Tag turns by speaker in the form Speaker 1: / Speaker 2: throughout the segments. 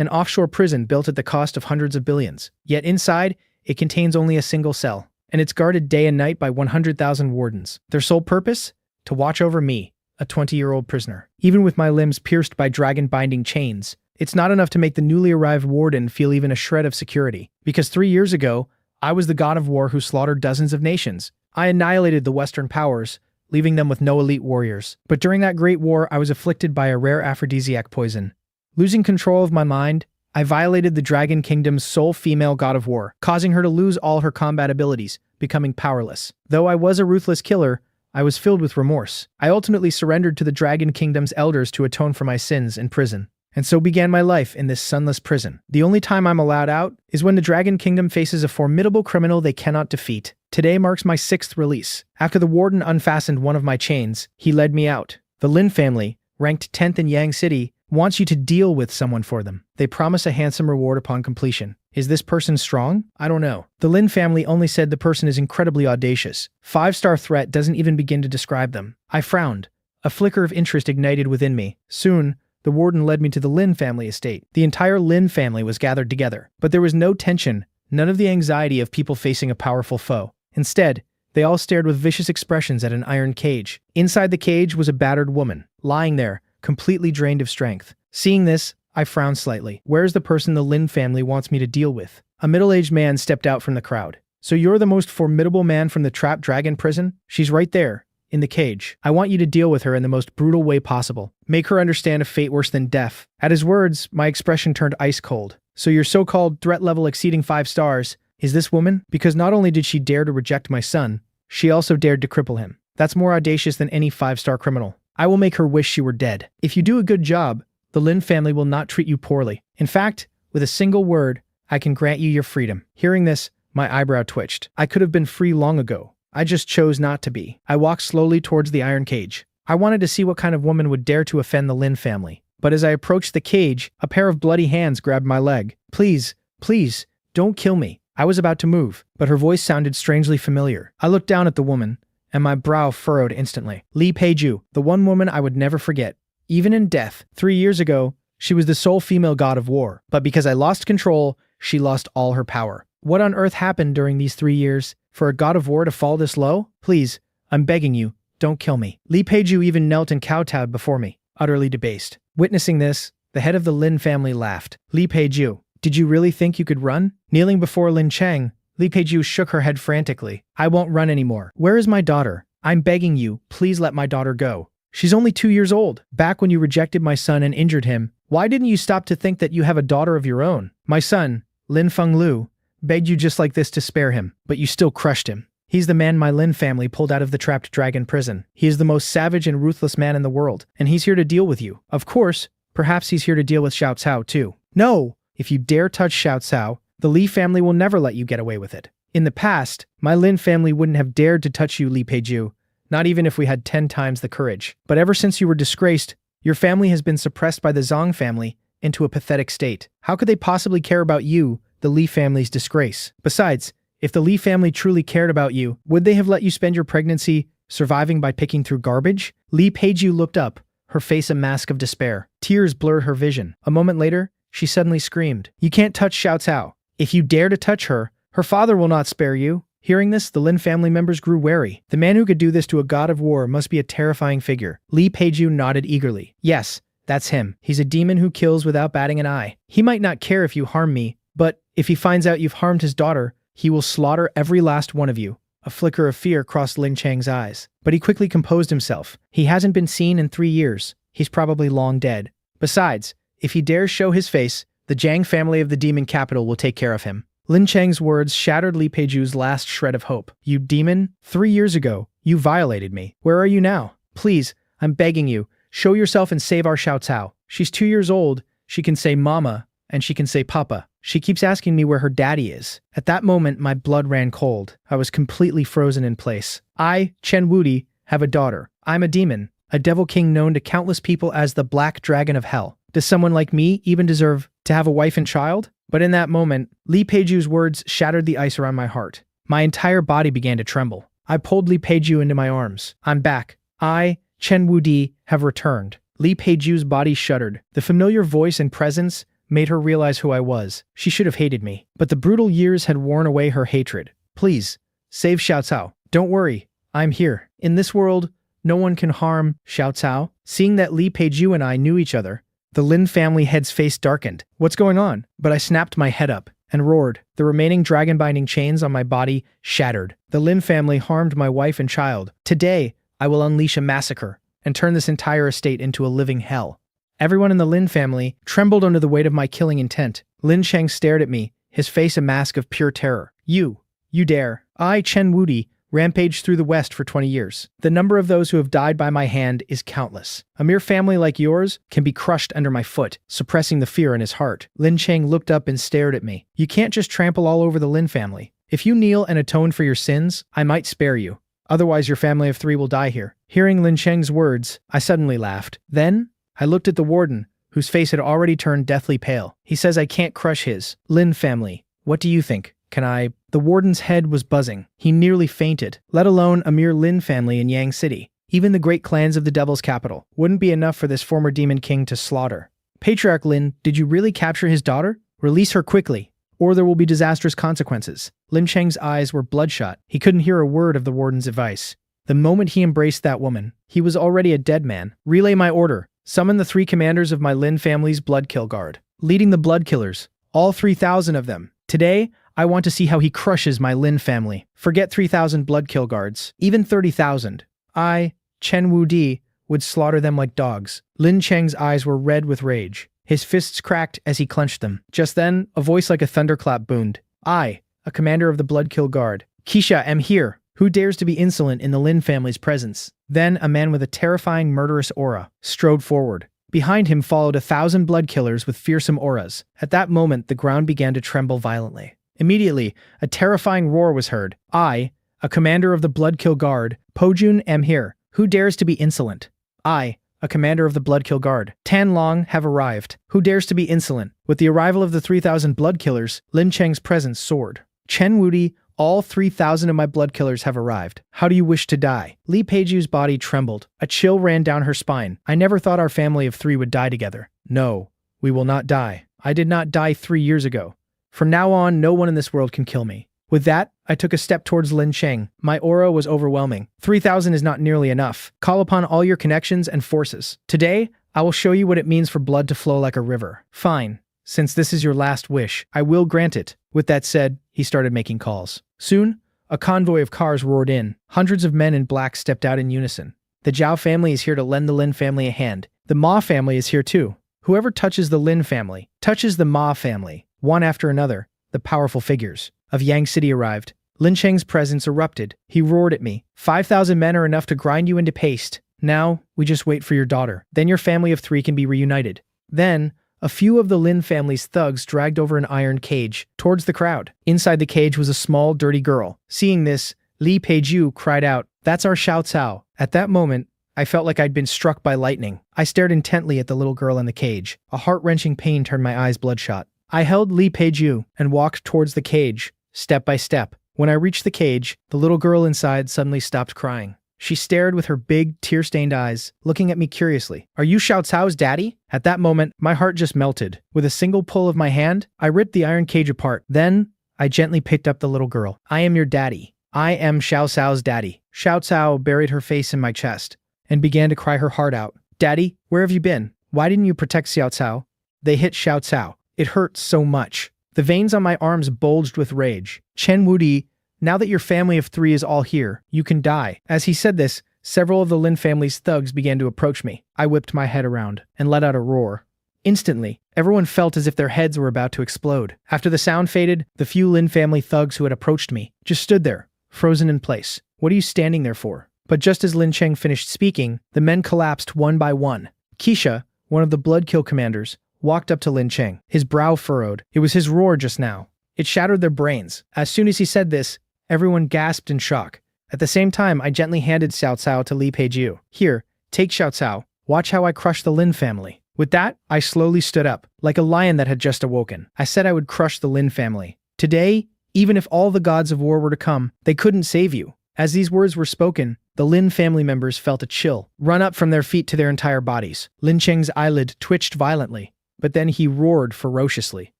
Speaker 1: an offshore prison built at the cost of hundreds of billions. Yet inside, it contains only a single cell, and it's guarded day and night by 100,000 wardens. Their sole purpose? To watch over me, a 20-year-old prisoner. Even with my limbs pierced by dragon-binding chains, it's not enough to make the newly arrived warden feel even a shred of security. Because 3 years ago, I was the god of war who slaughtered dozens of nations. I annihilated the Western powers, leaving them with no elite warriors. But during that great war, I was afflicted by a rare aphrodisiac poison. Losing control of my mind, I violated the Dragon Kingdom's sole female god of war, causing her to lose all her combat abilities, becoming powerless. Though I was a ruthless killer, I was filled with remorse. I ultimately surrendered to the Dragon Kingdom's elders to atone for my sins in prison. And so began my life in this sunless prison. The only time I'm allowed out is when the Dragon Kingdom faces a formidable criminal they cannot defeat. Today marks my 6th release. After the warden unfastened one of my chains, he led me out. The Lin family, ranked 10th in Yang City, wants you to deal with someone for them. They promise a handsome reward upon completion. Is this person strong? I don't know. The Lin family only said the person is incredibly audacious. 5-star threat doesn't even begin to describe them. I frowned. A flicker of interest ignited within me. Soon, the warden led me to the Lin family estate. The entire Lin family was gathered together, but there was no tension, none of the anxiety of people facing a powerful foe. Instead, they all stared with vicious expressions at an iron cage. Inside the cage was a battered woman, lying there, completely drained of strength. Seeing this, I frowned slightly. Where's the person the Lin family wants me to deal with? A middle-aged man stepped out from the crowd. So you're the most formidable man from the trapped dragon prison? She's right there, in the cage. I want you to deal with her in the most brutal way possible. Make her understand a fate worse than death. At his words, my expression turned ice cold. So your so-called threat level exceeding 5 stars is this woman? Because not only did she dare to reject my son, she also dared to cripple him. That's more audacious than any 5-star criminal. I will make her wish she were dead. If you do a good job, the Lin family will not treat you poorly. In fact, with a single word, I can grant you your freedom. Hearing this, my eyebrow twitched. I could have been free long ago. I just chose not to be. I walked slowly towards the iron cage. I wanted to see what kind of woman would dare to offend the Lin family. But as I approached the cage, a pair of bloody hands grabbed my leg. Please, please, don't kill me. I was about to move, but her voice sounded strangely familiar. I looked down at the woman, and my brow furrowed instantly. Li Peiju, the one woman I would never forget. Even in death, 3 years ago, she was the sole female god of war. But because I lost control, she lost all her power. What on earth happened during these 3 years for a god of war to fall this low? Please, I'm begging you, don't kill me. Li Peiju even knelt and kowtowed before me, utterly debased. Witnessing this, the head of the Lin family laughed. Li Peiju, did you really think you could run? Kneeling before Lin Cheng, Li Peiju shook her head frantically. I won't run anymore. Where is my daughter? I'm begging you, please let my daughter go. She's only 2 years old. Back when you rejected my son and injured him, why didn't you stop to think that you have a daughter of your own? My son, Lin Fenglu, begged you just like this to spare him, but you still crushed him. He's the man my Lin family pulled out of the trapped dragon prison. He is the most savage and ruthless man in the world, and he's here to deal with you. Of course, perhaps he's here to deal with Xiao Cao too. No! If you dare touch Xiao Cao, the Li family will never let you get away with it. In the past, my Lin family wouldn't have dared to touch you, Li Peiju, not even if we had 10 times the courage. But ever since you were disgraced, your family has been suppressed by the Zhang family into a pathetic state. How could they possibly care about you, the Li family's disgrace? Besides, if the Li family truly cared about you, would they have let you spend your pregnancy surviving by picking through garbage? Li Peiju looked up, her face a mask of despair. Tears blurred her vision. A moment later, she suddenly screamed, "You can't touch Xiao Cao. If you dare to touch her, her father will not spare you." Hearing this, the Lin family members grew wary. The man who could do this to a god of war must be a terrifying figure. Li Peiju nodded eagerly. Yes, that's him. He's a demon who kills without batting an eye. He might not care if you harm me, but if he finds out you've harmed his daughter, he will slaughter every last one of you. A flicker of fear crossed Lin Cheng's eyes, but he quickly composed himself. He hasn't been seen in 3 years. He's probably long dead. Besides, if he dares show his face, the Zhang family of the demon capital will take care of him. Lin Cheng's words shattered Li Peiju's last shred of hope. You demon, 3 years ago, you violated me. Where are you now? Please, I'm begging you, show yourself and save our Xiao Cao. She's 2 years old, she can say mama, and she can say papa. She keeps asking me where her daddy is. At that moment, my blood ran cold. I was completely frozen in place. I, Chen Wudi, have a daughter. I'm a demon, a devil king known to countless people as the Black Dragon of Hell. Does someone like me even deserve to have a wife and child? But in that moment, Li Peiju's words shattered the ice around my heart. My entire body began to tremble. I pulled Li Peiju into my arms. I'm back. I, Chen Wudi, have returned. Li Peiju's body shuddered. The familiar voice and presence made her realize who I was. She should have hated me, but the brutal years had worn away her hatred. Please, save Xiao Cao. Don't worry, I'm here. In this world, no one can harm Xiao Cao. Seeing that Li Peiju and I knew each other, the Lin family head's face darkened. What's going on? But I snapped my head up and roared. The remaining dragon-binding chains on my body shattered. The Lin family harmed my wife and child. Today, I will unleash a massacre and turn this entire estate into a living hell. Everyone in the Lin family trembled under the weight of my killing intent. Lin Cheng stared at me, his face a mask of pure terror. You dare. I, Chen Wudi, rampaged through the West for 20 years. The number of those who have died by my hand is countless. A mere family like yours can be crushed under my foot, suppressing the fear in his heart. Lin Cheng looked up and stared at me. You can't just trample all over the Lin family. If you kneel and atone for your sins, I might spare you. Otherwise, your family of 3 will die here. Hearing Lin Cheng's words, I suddenly laughed. Then, I looked at the warden, whose face had already turned deathly pale. He says I can't crush his Lin family. What do you think? Can I? The warden's head was buzzing. He nearly fainted, let alone a mere Lin family in Yang City. Even the great clans of the Devil's capital wouldn't be enough for this former demon king to slaughter. Patriarch Lin, did you really capture his daughter? Release her quickly, or there will be disastrous consequences. Lin Cheng's eyes were bloodshot. He couldn't hear a word of the warden's advice. The moment he embraced that woman, he was already a dead man. Relay my order. Summon the 3 commanders of my Lin family's Bloodkill Guard, leading the Bloodkillers, all 3,000 of them. Today, I want to see how he crushes my Lin family. Forget 3,000 Bloodkill Guards, even 30,000. I, Chen Wudi, would slaughter them like dogs. Lin Cheng's eyes were red with rage. His fists cracked as he clenched them. Just then, a voice like a thunderclap boomed. I, a commander of the Bloodkill Guard, Keisha, am here. Who dares to be insolent in the Lin family's presence? Then a man with a terrifying murderous aura strode forward. Behind him followed 1,000 blood killers with fearsome auras. At that moment, the ground began to tremble violently. Immediately, a terrifying roar was heard. I, a commander of the Bloodkill Guard, Pojun, am here. Who dares to be insolent? I, a commander of the Bloodkill Guard, Tan Long, have arrived. Who dares to be insolent? With the arrival of the 3,000 blood killers, Lin Cheng's presence soared. Chen Wudi, all 3,000 of my blood killers have arrived. How do you wish to die? Li Peiju's body trembled. A chill ran down her spine. I never thought our family of 3 would die together. No, we will not die. I did not die 3 years ago. From now on, no one in this world can kill me. With that, I took a step towards Lin Cheng. My aura was overwhelming. 3,000 is not nearly enough. Call upon all your connections and forces. Today, I will show you what it means for blood to flow like a river. Fine. Since this is your last wish, I will grant it. With that said, he started making calls. Soon, a convoy of cars roared in. Hundreds of men in black stepped out in unison. The Zhao family is here to lend the Lin family a hand. The Ma family is here too. Whoever touches the Lin family, touches the Ma family. One after another, the powerful figures of Yang City arrived. Lin Cheng's presence erupted. He roared at me. 5,000 men are enough to grind you into paste. Now, we just wait for your daughter. Then your family of 3 can be reunited. Then, a few of the Lin family's thugs dragged over an iron cage towards the crowd. Inside the cage was a small, dirty girl. Seeing this, Li Peiju cried out, "That's our Xiao Cao." At that moment, I felt like I'd been struck by lightning. I stared intently at the little girl in the cage. A heart-wrenching pain turned my eyes bloodshot. I held Li Peiju and walked towards the cage, step by step. When I reached the cage, the little girl inside suddenly stopped crying. She stared with her big, tear-stained eyes, looking at me curiously. "Are you Xiao Cao's daddy?" At that moment, my heart just melted. With a single pull of my hand, I ripped the iron cage apart. Then, I gently picked up the little girl. "I am your daddy. I am Xiao Cao's daddy." Xiao Cao buried her face in my chest and began to cry her heart out. "Daddy, where have you been? Why didn't you protect Xiao Cao?" They hit Xiao Cao. It hurt so much. The veins on my arms bulged with rage. "Chen Wudi, now that your family of 3 is all here, you can die." As he said this, several of the Lin family's thugs began to approach me. I whipped my head around and let out a roar. Instantly, everyone felt as if their heads were about to explode. After the sound faded, the few Lin family thugs who had approached me just stood there, frozen in place. "What are you standing there for?" But just as Lin Cheng finished speaking, the men collapsed one by one. Keisha, one of the Bloodkill commanders, walked up to Lin Cheng, his brow furrowed. It was his roar just now. It shattered their brains. As soon as he said this, everyone gasped in shock. At the same time, I gently handed Xiao Cao to Li Peiju. "Here, take Xiao Cao. Watch how I crush the Lin family." With that, I slowly stood up, like a lion that had just awoken. I said I would crush the Lin family. Today, even if all the gods of war were to come, they couldn't save you. As these words were spoken, the Lin family members felt a chill run up from their feet to their entire bodies. Lin Cheng's eyelid twitched violently. but then he roared ferociously.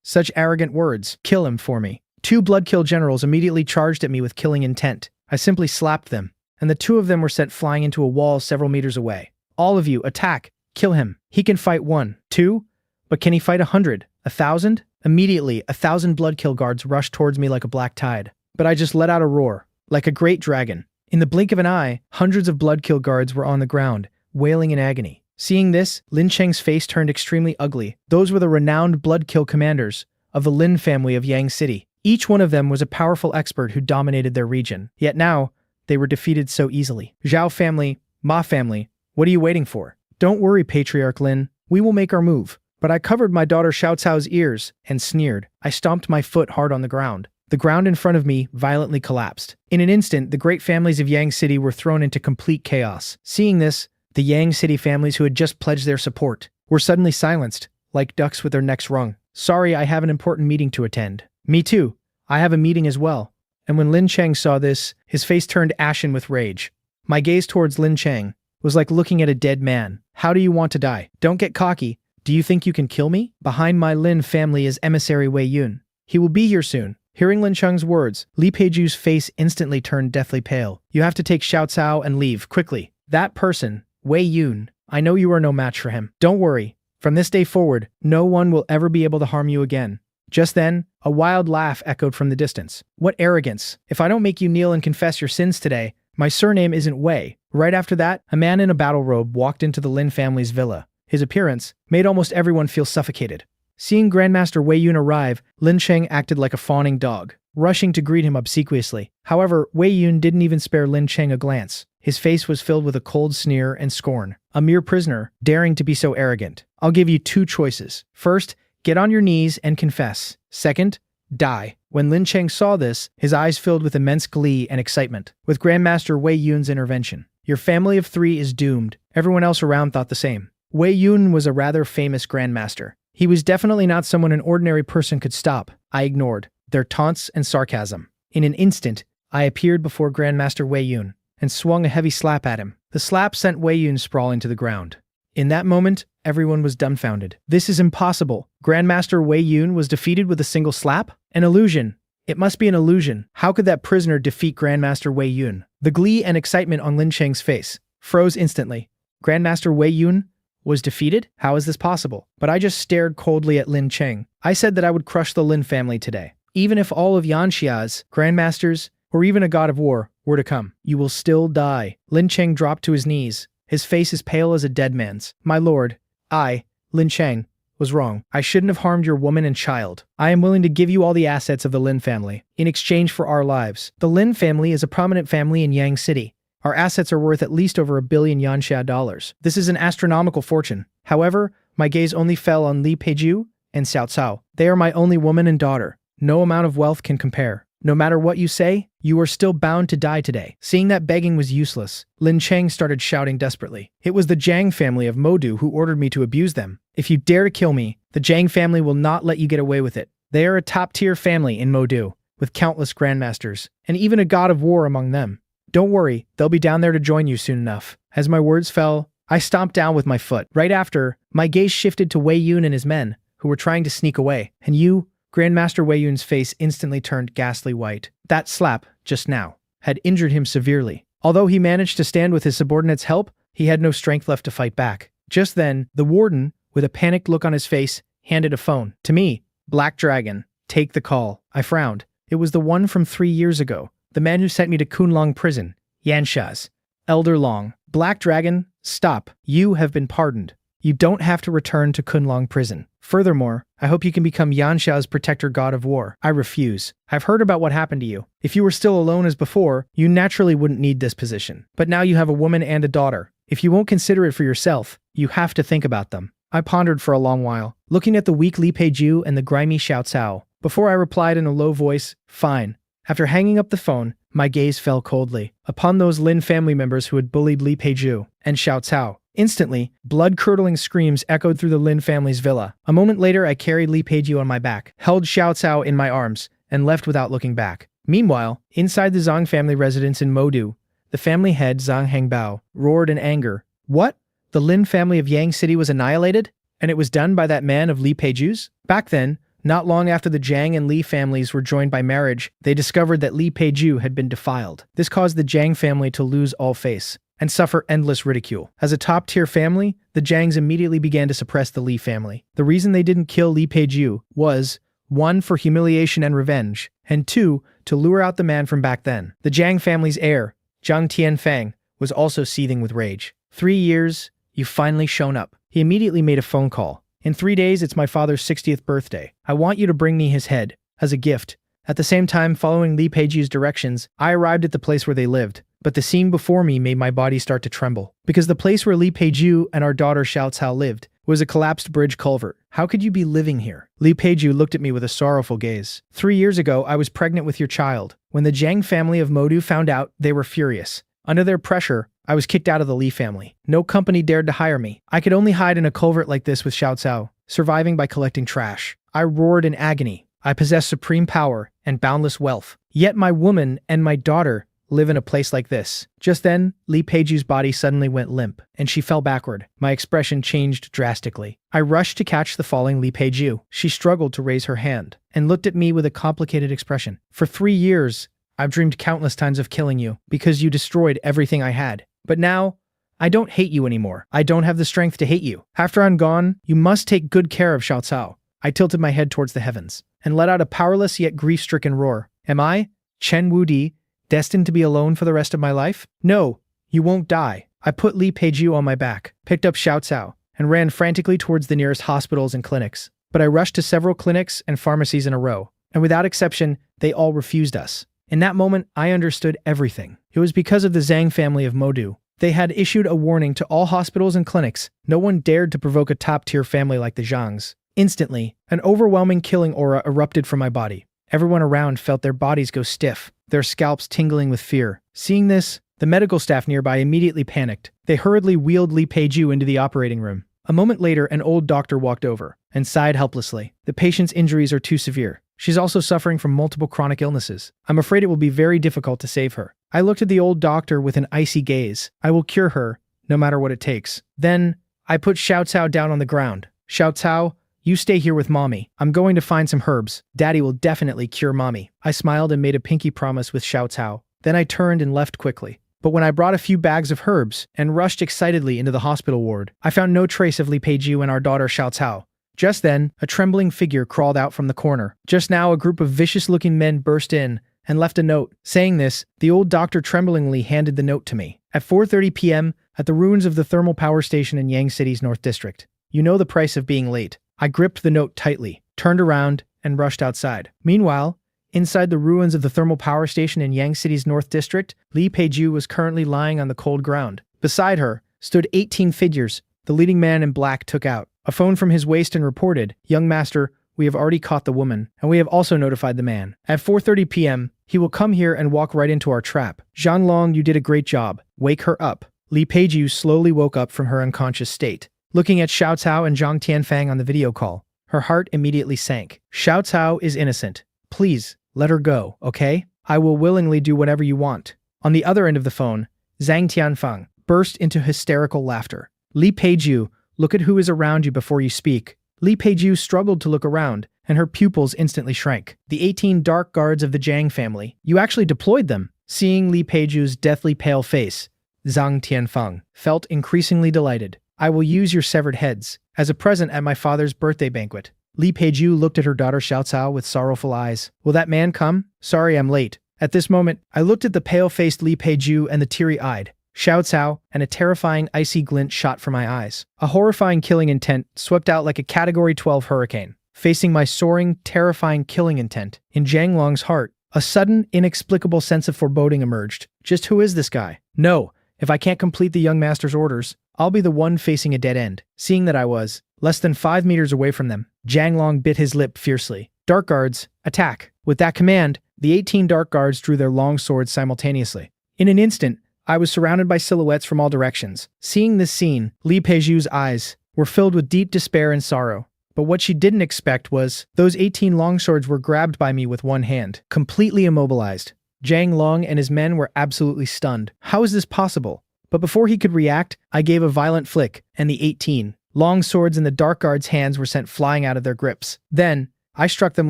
Speaker 1: Such arrogant words. Kill him for me. Two blood-kill generals immediately charged at me with killing intent. I simply slapped them, and the two of them were sent flying into a wall several meters away. All of you, attack. Kill him. He can fight 1, 2, but can he fight 100, 1,000? Immediately, 1,000 blood-kill guards rushed towards me like a black tide. But I just let out a roar, like a great dragon. In the blink of an eye, hundreds of blood-kill guards were on the ground, wailing in agony. Seeing this, Lin Cheng's face turned extremely ugly. Those were the renowned blood-kill commanders of the Lin family of Yang City. Each one of them was a powerful expert who dominated their region. Yet now, they were defeated so easily. Zhao family, Ma family, what are you waiting for? Don't worry, Patriarch Lin. We will make our move. But I covered my daughter Xiao Cao's ears and sneered. I stomped my foot hard on the ground. The ground in front of me violently collapsed. In an instant, the great families of Yang City were thrown into complete chaos. Seeing this, the Yang City families who had just pledged their support were suddenly silenced, like ducks with their necks wrung. Sorry, I have an important meeting to attend. Me too. I have a meeting as well. And when Lin Cheng saw this, his face turned ashen with rage. My gaze towards Lin Cheng was like looking at a dead man. How do you want to die? Don't get cocky. Do you think you can kill me? Behind my Lin family is emissary Wei Yun. He will be here soon. Hearing Lin Cheng's words, Li Peiju's face instantly turned deathly pale. You have to take Xiao Cao and leave, quickly. That person, Wei Yun, I know you are no match for him. Don't worry. From this day forward, no one will ever be able to harm you again. Just then, a wild laugh echoed from the distance. What arrogance. If I don't make you kneel and confess your sins today, my surname isn't Wei. Right after that, a man in a battle robe walked into the Lin family's villa. His appearance made almost everyone feel suffocated. Seeing Grandmaster Wei Yun arrive, Lin Cheng acted like a fawning dog, rushing to greet him obsequiously. However, Wei Yun didn't even spare Lin Cheng a glance. His face was filled with a cold sneer and scorn. A mere prisoner, daring to be so arrogant. I'll give you two choices. First, get on your knees and confess. Second, die. When Lin Cheng saw this, his eyes filled with immense glee and excitement. With Grandmaster Wei Yun's intervention, your family of 3 is doomed. Everyone else around thought the same. Wei Yun was a rather famous grandmaster. He was definitely not someone an ordinary person could stop. I ignored their taunts and sarcasm. In an instant, I appeared before Grandmaster Wei Yun and swung a heavy slap at him. The slap sent Wei Yun sprawling to the ground. In that moment, everyone was dumbfounded. This is impossible. Grandmaster Wei Yun was defeated with a single slap? An illusion. It must be an illusion. How could that prisoner defeat Grandmaster Wei Yun? The glee and excitement on Lin Cheng's face froze instantly. Grandmaster Wei Yun was defeated? How is this possible? But I just stared coldly at Lin Cheng. I said that I would crush the Lin family today. Even if all of Yanxia's grandmasters, or even a god of war, were to come, you will still die. Lin Cheng dropped to his knees, his face as pale as a dead man's. My lord, I, Lin Cheng, was wrong. I shouldn't have harmed your woman and child. I am willing to give you all the assets of the Lin family, in exchange for our lives. The Lin family is a prominent family in Yang City. Our assets are worth at least over $1 billion Yanxia dollars. This is an astronomical fortune. However, my gaze only fell on Li Peiju and Xiao Cao. They are my only woman and daughter. No amount of wealth can compare. No matter what you say, you are still bound to die today. Seeing that begging was useless, Lin Cheng started shouting desperately. It was the Zhang family of Modu who ordered me to abuse them. If you dare to kill me, the Zhang family will not let you get away with it. They are a top-tier family in Modu, with countless grandmasters, and even a god of war among them. Don't worry, they'll be down there to join you soon enough. As my words fell, I stomped down with my foot. Right after, my gaze shifted to Wei Yun and his men, who were trying to sneak away. And you, Grandmaster Wei Yun's face instantly turned ghastly white. That slap, just now, had injured him severely. Although he managed to stand with his subordinates' help, he had no strength left to fight back. Just then, the warden, with a panicked look on his face, handed a phone. To me, Black Dragon, take the call. I frowned. It was the one from 3 years ago. The man who sent me to Kunlong prison, Yanxia's Elder Long. Black Dragon, stop. You have been pardoned. You don't have to return to Kunlong prison. Furthermore, I hope you can become Yanxia's protector god of war. I refuse. I've heard about what happened to you. If you were still alone as before, you naturally wouldn't need this position. But now you have a woman and a daughter. If you won't consider it for yourself, you have to think about them. I pondered for a long while, looking at the weak Li Peiju and the grimy Xiao Cao, before I replied in a low voice, fine. After hanging up the phone, my gaze fell coldly upon those Lin family members who had bullied Li Peiju and Xiao Cao. Instantly, blood-curdling screams echoed through the Lin family's villa. A moment later, I carried Li Peiju on my back, held Xiao Cao in my arms, and left without looking back. Meanwhile, inside the Zhang family residence in Modu, the family head Zhang Hengbao roared in anger. What? The Lin family of Yang City was annihilated? And it was done by that man of Li Peiju's? Back then, not long after the Zhang and Li families were joined by marriage, they discovered that Li Peiju had been defiled. This caused the Zhang family to lose all face and suffer endless ridicule. As a top-tier family, the Zhangs immediately began to suppress the Li family. The reason they didn't kill Li Peiju was 1. For humiliation and revenge, and 2. To lure out the man from back then. The Zhang family's heir, Zhang Tianfang, was also seething with rage. 3 years, you've finally shown up. He immediately made a phone call. In 3 days, it's my father's 60th birthday. I want you to bring me his head, as a gift. At the same time, following Li Peiju's directions, I arrived at the place where they lived. But the scene before me made my body start to tremble. Because the place where Li Peiju and our daughter Xiao Cao lived was a collapsed bridge culvert. How could you be living here? Li Peiju looked at me with a sorrowful gaze. 3 years ago, I was pregnant with your child. When the Zhang family of Modu found out, they were furious. Under their pressure, I was kicked out of the Li family. No company dared to hire me. I could only hide in a culvert like this with Xiao Cao, surviving by collecting trash. I roared in agony. I possess supreme power and boundless wealth. Yet my woman and my daughter live in a place like this. Just then, Li Peiju's body suddenly went limp, and she fell backward. My expression changed drastically. I rushed to catch the falling Li Peiju. She struggled to raise her hand, and looked at me with a complicated expression. For 3 years, I've dreamed countless times of killing you, because you destroyed everything I had. But now, I don't hate you anymore. I don't have the strength to hate you. After I'm gone, you must take good care of Xiao Cao. I tilted my head towards the heavens, and let out a powerless yet grief-stricken roar. Am I, Chen Wudi, destined to be alone for the rest of my life? No, you won't die. I put Li Peiju on my back, picked up Xiao Cao, and ran frantically towards the nearest hospitals and clinics. But I rushed to several clinics and pharmacies in a row, and without exception, they all refused us. In that moment, I understood everything. It was because of the Zhang family of Modu. They had issued a warning to all hospitals and clinics. No one dared to provoke a top-tier family like the Zhangs. Instantly, an overwhelming killing aura erupted from my body. Everyone around felt their bodies go stiff, their scalps tingling with fear. Seeing this, the medical staff nearby immediately panicked. They hurriedly wheeled Li Peiju into the operating room. A moment later, an old doctor walked over and sighed helplessly. The patient's injuries are too severe. She's also suffering from multiple chronic illnesses. I'm afraid it will be very difficult to save her. I looked at the old doctor with an icy gaze. I will cure her, no matter what it takes. Then, I put Xiao Cao down on the ground. Xiao Cao, you stay here with Mommy. I'm going to find some herbs. Daddy will definitely cure Mommy. I smiled and made a pinky promise with Xiao Cao. Then I turned and left quickly. But when I brought a few bags of herbs and rushed excitedly into the hospital ward, I found no trace of Li Peiju and our daughter Xiao Cao. Just then, a trembling figure crawled out from the corner. Just now, a group of vicious-looking men burst in and left a note. Saying this, the old doctor tremblingly handed the note to me. At 4:30 p.m., at the ruins of the thermal power station in Yang City's North District. You know the price of being late. I gripped the note tightly, turned around, and rushed outside. Meanwhile, inside the ruins of the thermal power station in Yang City's North District, Li Peiju was currently lying on the cold ground. Beside her stood 18 figures. The leading man in black took out a phone from his waist and reported, "Young master, we have already caught the woman, and we have also notified the man. At 4:30 p.m., he will come here and walk right into our trap. Zhang Long, you did a great job. Wake her up." Li Peiju slowly woke up from her unconscious state. Looking at Xiao Cao and Zhang Tianfang on the video call, her heart immediately sank. Xiao Cao is innocent. Please, let her go, okay? I will willingly do whatever you want. On the other end of the phone, Zhang Tianfang burst into hysterical laughter. Li Peiju, look at who is around you before you speak. Li Peiju struggled to look around, and her pupils instantly shrank. The 18 dark guards of the Zhang family. You actually deployed them. Seeing Li Peiju's deathly pale face, Zhang Tianfang felt increasingly delighted. I will use your severed heads as a present at my father's birthday banquet. Li Peiju looked at her daughter Xiao Cao with sorrowful eyes. Will that man come? Sorry, I'm late. At this moment, I looked at the pale-faced Li Peiju and the teary-eyed Xiao Cao, and a terrifying icy glint shot from my eyes. A horrifying killing intent swept out like a Category 12 hurricane. Facing my soaring, terrifying killing intent, in Zhang Long's heart, a sudden, inexplicable sense of foreboding emerged. Just who is this guy? No, if I can't complete the young master's orders, I'll be the one facing a dead end. Seeing that I was less than 5 meters away from them, Zhang Long bit his lip fiercely. Dark guards, attack. With that command, the 18 dark guards drew their long swords simultaneously. In an instant, I was surrounded by silhouettes from all directions. Seeing this scene, Li Peiju's eyes were filled with deep despair and sorrow. But what she didn't expect was, those 18 longswords were grabbed by me with one hand, completely immobilized. Zhang Long and his men were absolutely stunned. How is this possible? But before he could react, I gave a violent flick, and the 18 Long swords in the dark guards' hands were sent flying out of their grips. Then, I struck them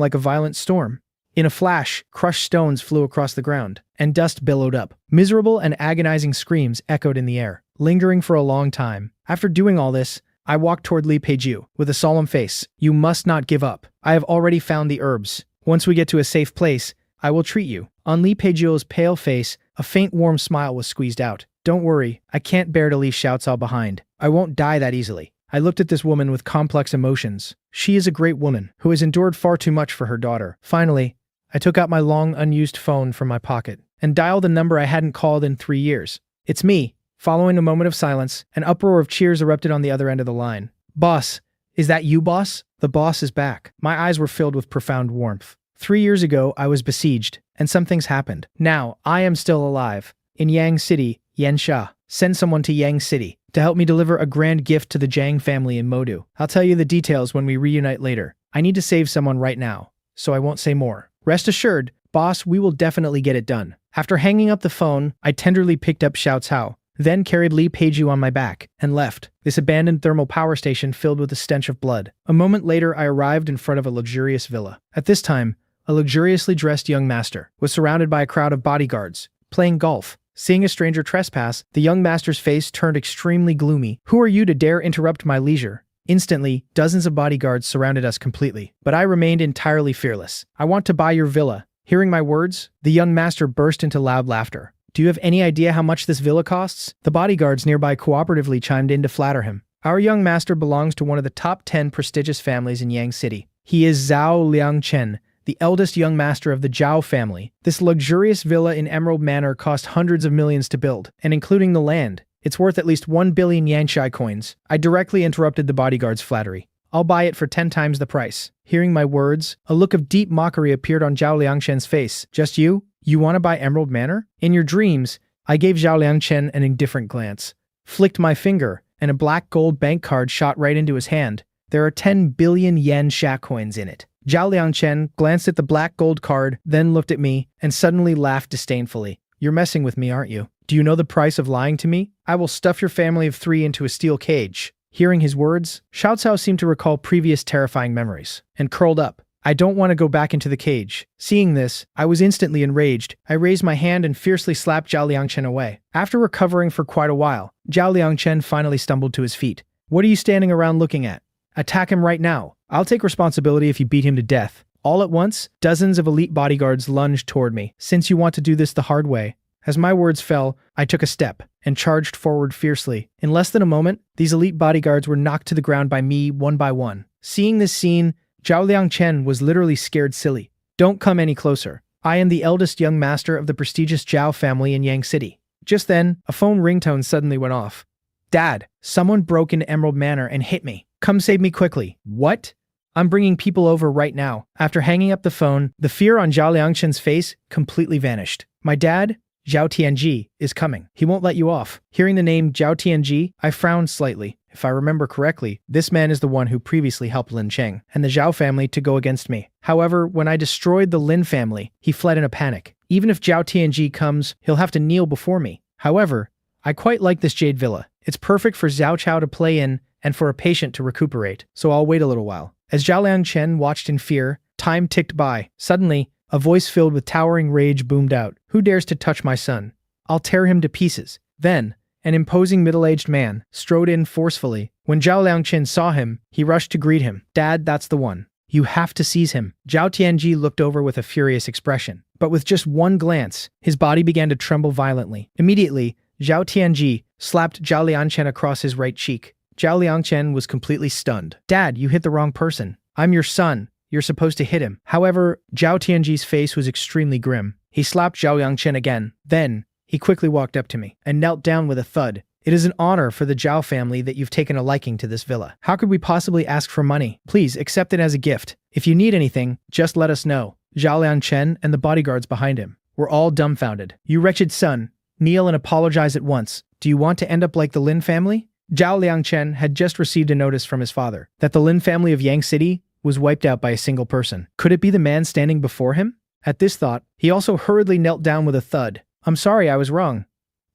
Speaker 1: like a violent storm. In a flash, crushed stones flew across the ground, and dust billowed up. Miserable and agonizing screams echoed in the air, lingering for a long time. After doing all this, I walked toward Li Peiju with a solemn face. You must not give up. I have already found the herbs. Once we get to a safe place, I will treat you. On Li Peiju's pale face, a faint warm smile was squeezed out. Don't worry, I can't bear to leave Xiaocao behind. I won't die that easily. I looked at this woman with complex emotions. She is a great woman who has endured far too much for her daughter. Finally, I took out my long unused phone from my pocket and dialed a number I hadn't called in 3 years. It's me. Following a moment of silence, an uproar of cheers erupted on the other end of the line. Boss, is that you, boss? The boss is back. My eyes were filled with profound warmth. 3 years ago, I was besieged, and some things happened. Now, I am still alive. In Yang City, Yansha. Send someone to Yang City to help me deliver a grand gift to the Zhang family in Modu. I'll tell you the details when we reunite later. I need to save someone right now, so I won't say more. Rest assured, boss, we will definitely get it done. After hanging up the phone, I tenderly picked up Xiao Cao, then carried Li Peiju on my back, and left, this abandoned thermal power station filled with the stench of blood. A moment later, I arrived in front of a luxurious villa. At this time, a luxuriously dressed young master was surrounded by a crowd of bodyguards, playing golf. Seeing a stranger trespass, the young master's face turned extremely gloomy. Who are you to dare interrupt my leisure? Instantly, dozens of bodyguards surrounded us completely, but I remained entirely fearless. I want to buy your villa. Hearing my words, the young master burst into loud laughter. Do you have any idea how much this villa costs? The bodyguards nearby cooperatively chimed in to flatter him. Our young master belongs to one of the top 10 prestigious families in Yang City. He is Zhao Liangchen, the eldest young master of the Zhao family. This luxurious villa in Emerald Manor cost hundreds of millions to build, and including the land, it's worth at least 1 billion Yanshai coins. I directly interrupted the bodyguard's flattery. I'll buy it for 10 times the price. Hearing my words, a look of deep mockery appeared on Zhao Liangchen's face. Just you? You want to buy Emerald Manor? In your dreams, I gave Zhao Liangchen an indifferent glance, flicked my finger, and a black gold bank card shot right into his hand. There are 10 billion yen sha coins in it. Zhao Liangchen glanced at the black gold card, then looked at me, and suddenly laughed disdainfully. You're messing with me, aren't you? Do you know the price of lying to me? I will stuff your family of 3 into a steel cage. Hearing his words, Xiao Cao seemed to recall previous terrifying memories, and curled up. I don't want to go back into the cage. Seeing this, I was instantly enraged. I raised my hand and fiercely slapped Zhao Liangchen away. After recovering for quite a while, Zhao Liangchen finally stumbled to his feet. What are you standing around looking at? Attack him right now. I'll take responsibility if you beat him to death. All at once, dozens of elite bodyguards lunged toward me. Since you want to do this the hard way. As my words fell, I took a step and charged forward fiercely. In less than a moment, these elite bodyguards were knocked to the ground by me one by one. Seeing this scene, Zhao Liangchen was literally scared silly. Don't come any closer. I am the eldest young master of the prestigious Zhao family in Yang City. Just then, a phone ringtone suddenly went off. Dad, someone broke into Emerald Manor and hit me. Come save me quickly. What? I'm bringing people over right now. After hanging up the phone, the fear on Zhao Liangchen's face completely vanished. My dad, Zhao Tianji, is coming. He won't let you off. Hearing the name Zhao Tianji, I frowned slightly. If I remember correctly, this man is the one who previously helped Lin Cheng and the Zhao family to go against me. However, when I destroyed the Lin family, he fled in a panic. Even if Zhao Tianji comes, he'll have to kneel before me. However, I quite like this jade villa. It's perfect for Zhao Chao to play in and for a patient to recuperate, so I'll wait a little while. As Zhao Liangchen watched in fear, time ticked by. Suddenly, a voice filled with towering rage boomed out. Who dares to touch my son? I'll tear him to pieces. Then, an imposing middle-aged man strode in forcefully. When Zhao Liangchen saw him, he rushed to greet him. Dad, that's the one. You have to seize him. Zhao Tianji looked over with a furious expression. But with just one glance, his body began to tremble violently. Immediately, Zhao Tianji slapped Zhao Liangchen across his right cheek. Zhao Liangchen was completely stunned. Dad, you hit the wrong person. I'm your son. You're supposed to hit him. However, Zhao Tianji's face was extremely grim. He slapped Zhao Liangchen again. Then, he quickly walked up to me and knelt down with a thud. It is an honor for the Zhao family that you've taken a liking to this villa. How could we possibly ask for money? Please accept it as a gift. If you need anything, just let us know. Zhao Liangchen and the bodyguards behind him were all dumbfounded. You wretched son, kneel and apologize at once. Do you want to end up like the Lin family? Zhao Liangchen had just received a notice from his father that the Lin family of Yang City was wiped out by a single person. Could it be the man standing before him? At this thought, he also hurriedly knelt down with a thud. I'm sorry, I was wrong.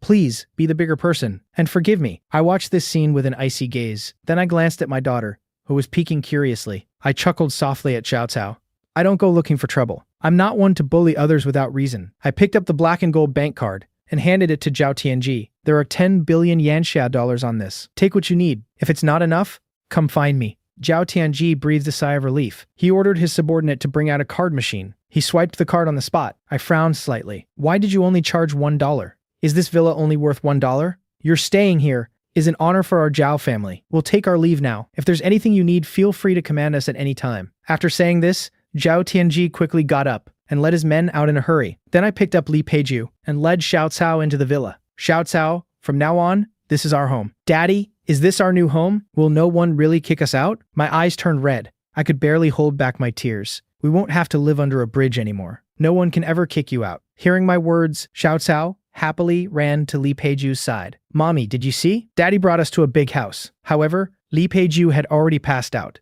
Speaker 1: Please, be the bigger person, and forgive me. I watched this scene with an icy gaze. Then I glanced at my daughter, who was peeking curiously. I chuckled softly at Xiao Cao. I don't go looking for trouble. I'm not one to bully others without reason. I picked up the black and gold bank card and handed it to Zhao Tianji. There are 10 billion Yanxia dollars on this. Take what you need. If it's not enough, come find me. Zhao Tianji breathed a sigh of relief. He ordered his subordinate to bring out a card machine. He swiped the card on the spot. I frowned slightly. Why did you only charge $1? Is this villa only worth $1? You're staying here is an honor for our Zhao family. We'll take our leave now. If there's anything you need, feel free to command us at any time. After saying this, Zhao Tianji quickly got up and led his men out in a hurry. Then I picked up Li Peiju and led Xiao Cao into the villa. Xiao Cao, from now on, this is our home. Daddy, is this our new home? Will no one really kick us out? My eyes turned red. I could barely hold back my tears. We won't have to live under a bridge anymore. No one can ever kick you out. Hearing my words, Xiao Cao happily ran to Li Peiju's side. Mommy, did you see? Daddy brought us to a big house. However, Li Peiju had already passed out.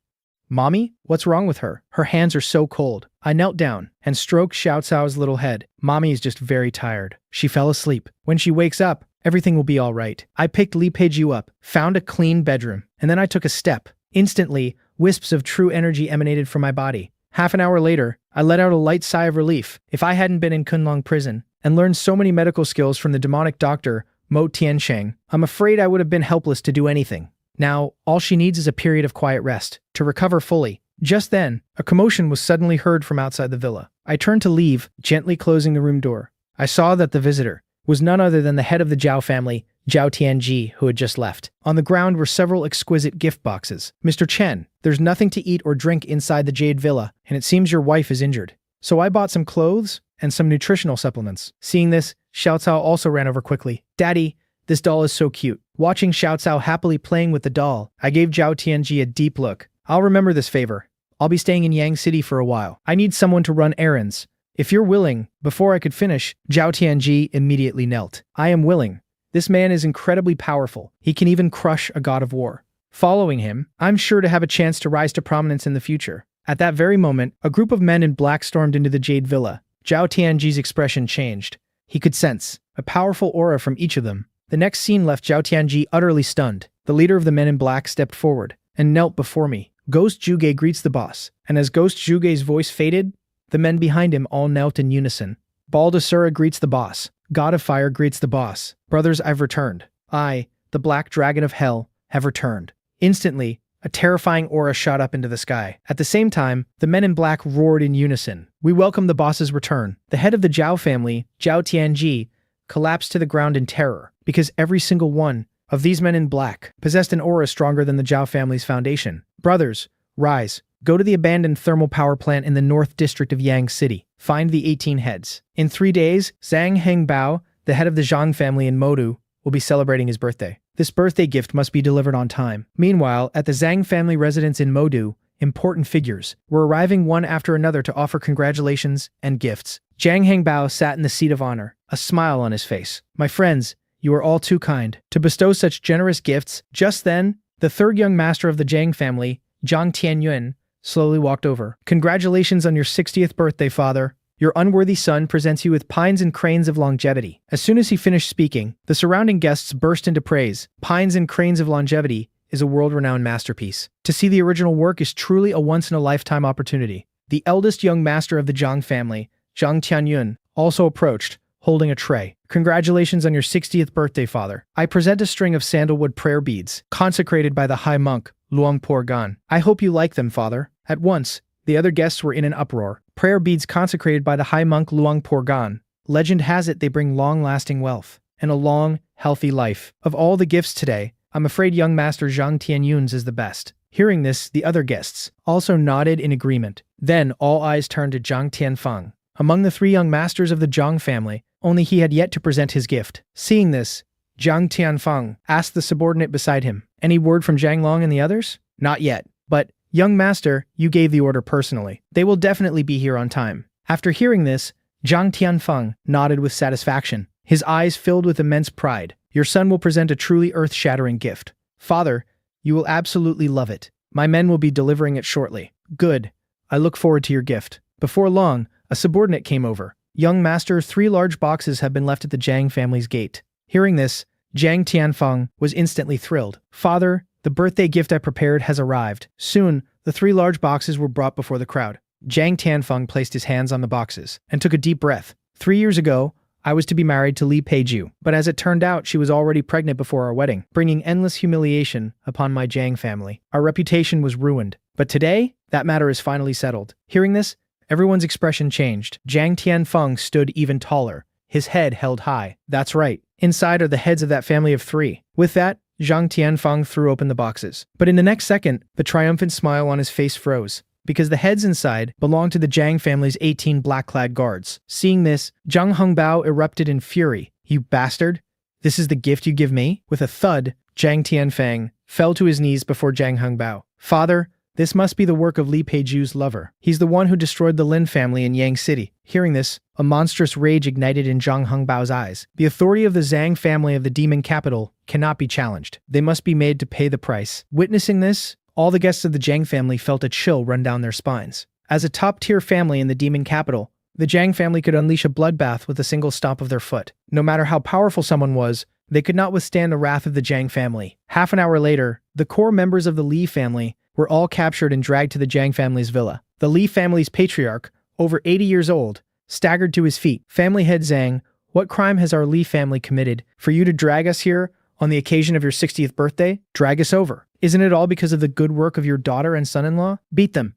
Speaker 1: Mommy? What's wrong with her? Her hands are so cold. I knelt down and stroked Xiao Cao's little head. Mommy is just very tired. She fell asleep. When she wakes up, everything will be all right. I picked Li Peiju up, found a clean bedroom, and then I took a step. Instantly, wisps of true energy emanated from my body. Half an hour later, I let out a light sigh of relief. If I hadn't been in Kunlong prison and learned so many medical skills from the demonic doctor, Mo Tiansheng, I'm afraid I would have been helpless to do anything. Now, all she needs is a period of quiet rest to recover fully. Just then, a commotion was suddenly heard from outside the villa. I turned to leave, gently closing the room door. I saw that the visitor was none other than the head of the Zhao family, Zhao Tianji, who had just left. On the ground were several exquisite gift boxes. Mr. Chen, there's nothing to eat or drink inside the Jade Villa, and it seems your wife is injured. So I bought some clothes and some nutritional supplements. Seeing this, Xiao Cao also ran over quickly. Daddy, this doll is so cute. Watching Xiao Cao happily playing with the doll, I gave Zhao Tianji a deep look. I'll remember this favor. I'll be staying in Yang City for a while. I need someone to run errands. If you're willing, before I could finish, Zhao Tianji immediately knelt. I am willing. This man is incredibly powerful. He can even crush a god of war. Following him, I'm sure to have a chance to rise to prominence in the future. At that very moment, a group of men in black stormed into the Jade Villa. Zhao Tianji's expression changed. He could sense a powerful aura from each of them. The next scene left Zhao Tianji utterly stunned. The leader of the men in black stepped forward and knelt before me. Ghost Zhuge greets the boss, and as Ghost Zhuge's voice faded, the men behind him all knelt in unison. Bald Asura greets the boss. God of Fire greets the boss. Brothers, I've returned. I, the Black Dragon of Hell, have returned. Instantly, a terrifying aura shot up into the sky. At the same time, the men in black roared in unison. We welcome the boss's return. The head of the Zhao family, Zhao Tianji, collapsed to the ground in terror, because every single one of these men in black possessed an aura stronger than the Zhao family's foundation. Brothers, rise. Go to the abandoned thermal power plant in the North District of Yang City. Find the 18 heads. In 3 days, Zhang Hengbao, the head of the Zhang family in Modu, will be celebrating his birthday. This birthday gift must be delivered on time. Meanwhile, at the Zhang family residence in Modu, important figures were arriving one after another to offer congratulations and gifts. Zhang Hengbao sat in the seat of honor, a smile on his face. My friends, you are all too kind to bestow such generous gifts. Just then, the third young master of the Zhang family, Zhang Tianyun, slowly walked over. Congratulations on your 60th birthday, father. Your unworthy son presents you with pines and cranes of longevity. As soon as he finished speaking, the surrounding guests burst into praise. Pines and Cranes of Longevity is a world-renowned masterpiece. To see the original work is truly a once-in-a-lifetime opportunity. The eldest young master of the Zhang family, Zhang Tianyun, also approached, holding a tray. Congratulations on your 60th birthday, father. I present a string of sandalwood prayer beads, consecrated by the high monk, Luang Por Gan. I hope you like them, father. At once, the other guests were in an uproar. Prayer beads consecrated by the high monk Luang Por Gan. Legend has it they bring long-lasting wealth and a long, healthy life. Of all the gifts today, I'm afraid young master Zhang Tianyun's is the best. Hearing this, the other guests also nodded in agreement. Then all eyes turned to Zhang Tianfeng. Among the 3 young masters of the Zhang family, only he had yet to present his gift. Seeing this, Zhang Tianfeng asked the subordinate beside him, "Any word from Zhang Long and the others?" "Not yet, but young master, you gave the order personally. They will definitely be here on time." After hearing this, Zhang Tianfeng nodded with satisfaction. His eyes filled with immense pride. "Your son will present a truly earth-shattering gift. Father, you will absolutely love it. My men will be delivering it shortly." "Good. I look forward to your gift." Before long, a subordinate came over. "Young master, 3 large boxes have been left at the Zhang family's gate." Hearing this, Zhang Tianfeng was instantly thrilled. "Father, the birthday gift I prepared has arrived." Soon, the 3 large boxes were brought before the crowd. Zhang Tianfeng placed his hands on the boxes and took a deep breath. 3 years ago, I was to be married to Li Peiju, but as it turned out, she was already pregnant before our wedding, bringing endless humiliation upon my Zhang family. Our reputation was ruined. But today, that matter is finally settled. Hearing this, everyone's expression changed. Zhang Tianfeng stood even taller, his head held high. That's right. Inside are the heads of that family of 3. With that, Zhang Tianfeng threw open the boxes. But in the next second, the triumphant smile on his face froze, because the heads inside belonged to the Zhang family's 18 black-clad guards. Seeing this, Zhang Hongbao erupted in fury. "You bastard! This is the gift you give me?" With a thud, Zhang Tianfeng fell to his knees before Zhang Hongbao. "Father, this must be the work of Li Peiju's lover. He's the one who destroyed the Lin family in Yang City." Hearing this, a monstrous rage ignited in Zhang Hongbao's eyes. The authority of the Zhang family of the demon capital cannot be challenged. They must be made to pay the price. Witnessing this, all the guests of the Zhang family felt a chill run down their spines. As a top-tier family in the demon capital, the Zhang family could unleash a bloodbath with a single stomp of their foot. No matter how powerful someone was, they could not withstand the wrath of the Zhang family. Half an hour later, the core members of the Li family were all captured and dragged to the Zhang family's villa. The Li family's patriarch, over 80 years old, staggered to his feet. "Family head Zhang, what crime has our Li family committed for you to drag us here on the occasion of your 60th birthday? Drag us over. Isn't it all because of the good work of your daughter and son-in-law? Beat them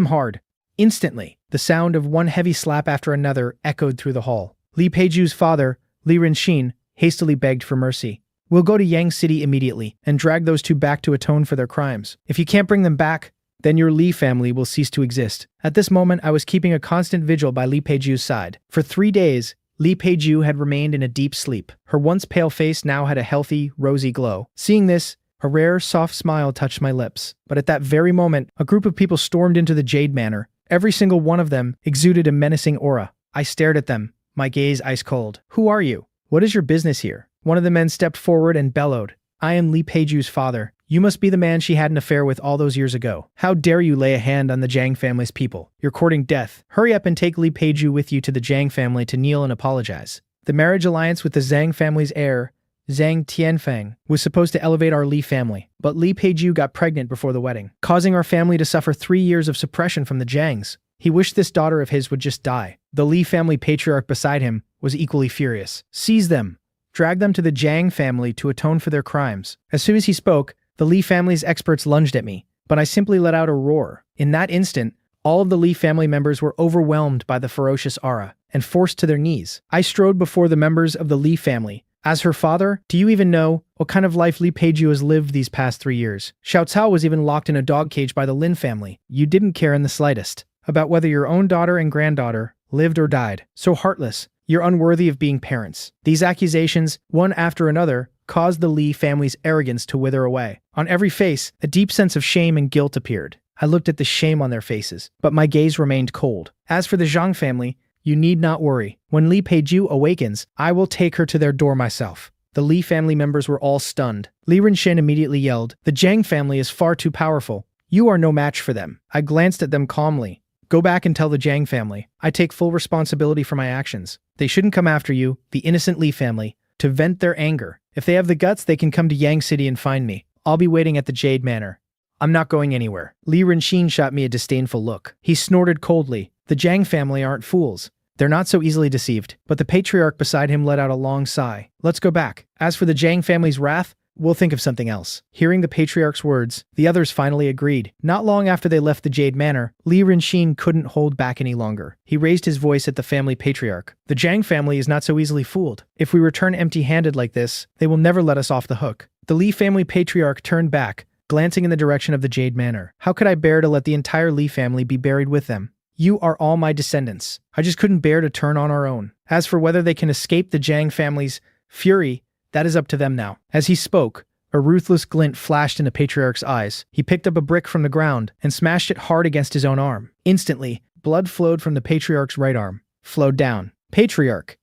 Speaker 1: hard." Instantly, the sound of one heavy slap after another echoed through the hall. Li Peiju's father, Li Renxin, hastily begged for mercy. "We'll go to Yang City immediately and drag those 2 back to atone for their crimes. If you can't bring them back, then your Li family will cease to exist." At this moment, I was keeping a constant vigil by Li Peiju's side. For 3 days, Li Peiju had remained in a deep sleep. Her once pale face now had a healthy, rosy glow. Seeing this, a rare, soft smile touched my lips. But at that very moment, a group of people stormed into the Jade Manor. Every single one of them exuded a menacing aura. I stared at them, my gaze ice cold. "Who are you? What is your business here?" One of the men stepped forward and bellowed. "I am Li Peiju's father. You must be the man she had an affair with all those years ago. How dare you lay a hand on the Zhang family's people? You're courting death. Hurry up and take Li Peiju with you to the Zhang family to kneel and apologize." The marriage alliance with the Zhang family's heir, Zhang Tianfeng, was supposed to elevate our Li family, but Li Peiju got pregnant before the wedding, causing our family to suffer 3 years of suppression from the Zhangs. He wished this daughter of his would just die. The Li family patriarch beside him was equally furious. "Seize them. Drag them to the Zhang family to atone for their crimes." As soon as he spoke, the Li family's experts lunged at me, but I simply let out a roar. In that instant, all of the Li family members were overwhelmed by the ferocious aura and forced to their knees. I strode before the members of the Li family. "As her father, do you even know what kind of life Li Peiju has lived these past 3 years? Xiao Cao was even locked in a dog cage by the Lin family. You didn't care in the slightest about whether your own daughter and granddaughter lived or died. So heartless. You're unworthy of being parents." These accusations, one after another, caused the Li family's arrogance to wither away. On every face, a deep sense of shame and guilt appeared. I looked at the shame on their faces, but my gaze remained cold. As for the Zhang family, you need not worry. When Li Peiju awakens, I will take her to their door myself. The Li family members were all stunned. Li Renxin immediately yelled, "The Zhang family is far too powerful. You are no match for them." I glanced at them calmly. "Go back and tell the Zhang family. I take full responsibility for my actions. They shouldn't come after you, the innocent Li family, to vent their anger. If they have the guts, they can come to Yang City and find me. I'll be waiting at the Jade Manor. I'm not going anywhere." Li Renxin shot me a disdainful look. He snorted coldly. "The Zhang family aren't fools. They're not so easily deceived." But the patriarch beside him let out a long sigh. "Let's go back. As for the Zhang family's wrath, we'll think of something else." Hearing the patriarch's words, the others finally agreed. Not long after they left the Jade Manor, Li Renxin couldn't hold back any longer. He raised his voice at the family patriarch. "The Zhang family is not so easily fooled. If we return empty-handed like this, they will never let us off the hook." The Li family patriarch turned back, glancing in the direction of the Jade Manor. "How could I bear to let the entire Li family be buried with them? You are all my descendants. I just couldn't bear to turn on our own. As for whether they can escape the Zhang family's fury, that is up to them now." As he spoke, a ruthless glint flashed in the patriarch's eyes. He picked up a brick from the ground and smashed it hard against his own arm. Instantly, blood flowed from the patriarch's right arm, flowed down. "Patriarch,